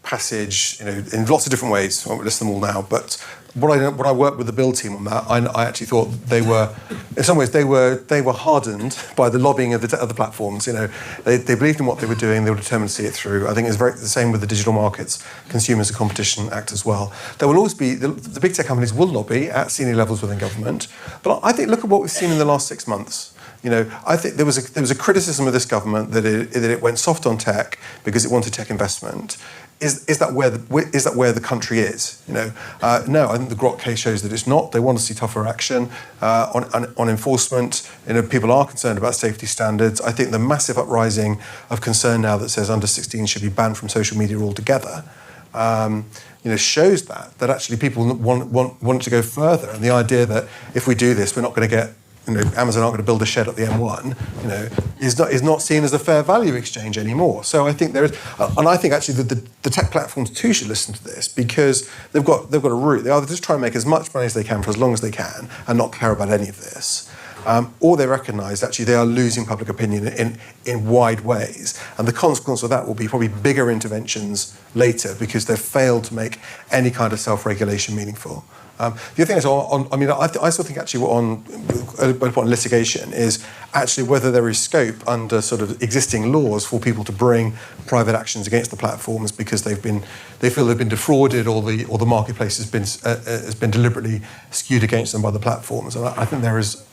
passage, in lots of different ways. I won't list them all now, but. When I worked with the Bill team on that, I actually thought they were, in some ways, they were hardened by the lobbying of the platforms. They believed in what they were doing. They were determined to see it through. I think it's the same with the Digital Markets, Consumers and Competition Act as well. There will always be the big tech companies will lobby at senior levels within government. But I think look at what we've seen in the last 6 months. I think there was a criticism of this government that it went soft on tech because it wanted tech investment. Is that where the country is? No, I think the Grok case shows that it's not. They want to see tougher action on enforcement. People are concerned about safety standards. I think the massive uprising of concern now that says under 16 should be banned from social media altogether. Shows that actually people want to go further, and the idea that if we do this, we're not going to get Amazon aren't going to build a shed at the M1, is not seen as a fair value exchange anymore. So I think there is, and I think actually the tech platforms too should listen to this, because they've got a route. They either just try and make as much money as they can for as long as they can and not care about any of this, or they recognise actually they are losing public opinion in wide ways, and the consequence of that will be probably bigger interventions later because they've failed to make any kind of self-regulation meaningful. The other thing is I still think actually on litigation is actually whether there is scope under sort of existing laws for people to bring private actions against the platforms because they feel they've been defrauded or the marketplace has been deliberately skewed against them by the platforms. And I think there's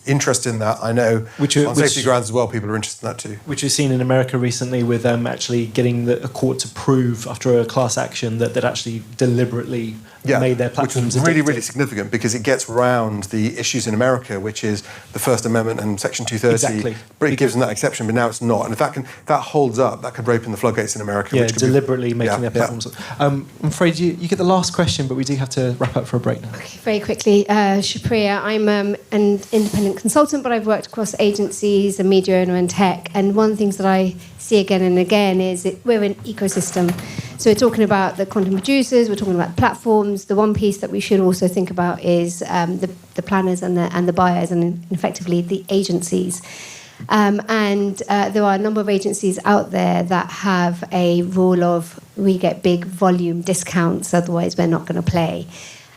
interest in that. I know on safety grounds as well, people are interested in that too. Which we've seen in America recently with actually getting a court to prove after a class action that they'd actually deliberately made their platforms which was really, really significant because it gets around the issues in America, which is the First Amendment and Section 230. Exactly. It gives them that exception, but now it's not. And if that holds up, that could open the floodgates in America. Yeah, deliberately making their platforms. I'm afraid you get the last question, but we do have to wrap up for a break now. Okay, very quickly. Shapriya, I'm an independent consultant, but I've worked across agencies, a media owner and tech. And one of the things that I see again and again is we're an ecosystem. So we're talking about the content producers, we're talking about platforms. The one piece that we should also think about is the planners and the buyers and effectively the agencies. And there are a number of agencies out there that have a rule of we get big volume discounts, otherwise we're not going to play.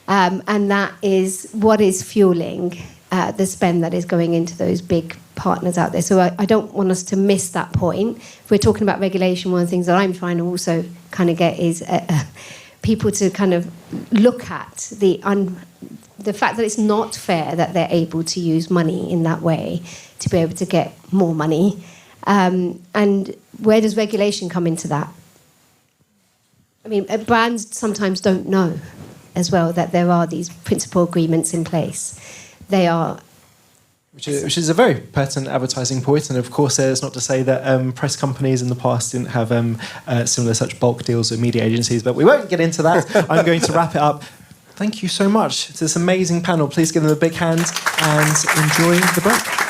And that is what is fueling the spend that is going into those big partners out there. So I don't want us to miss that point. If we're talking about regulation, one of the things that I'm trying to also kind of get is people to kind of look at the fact that it's not fair that they're able to use money in that way to be able to get more money. And where does regulation come into that? I mean, brands sometimes don't know as well that there are these principal agreements in place. They are... Which is a very pertinent advertising point, and of course it's not to say that press companies in the past didn't have similar such bulk deals with media agencies, but we won't get into that. I'm going to wrap it up. Thank you so much to this amazing panel. Please give them a big hand and enjoy the break.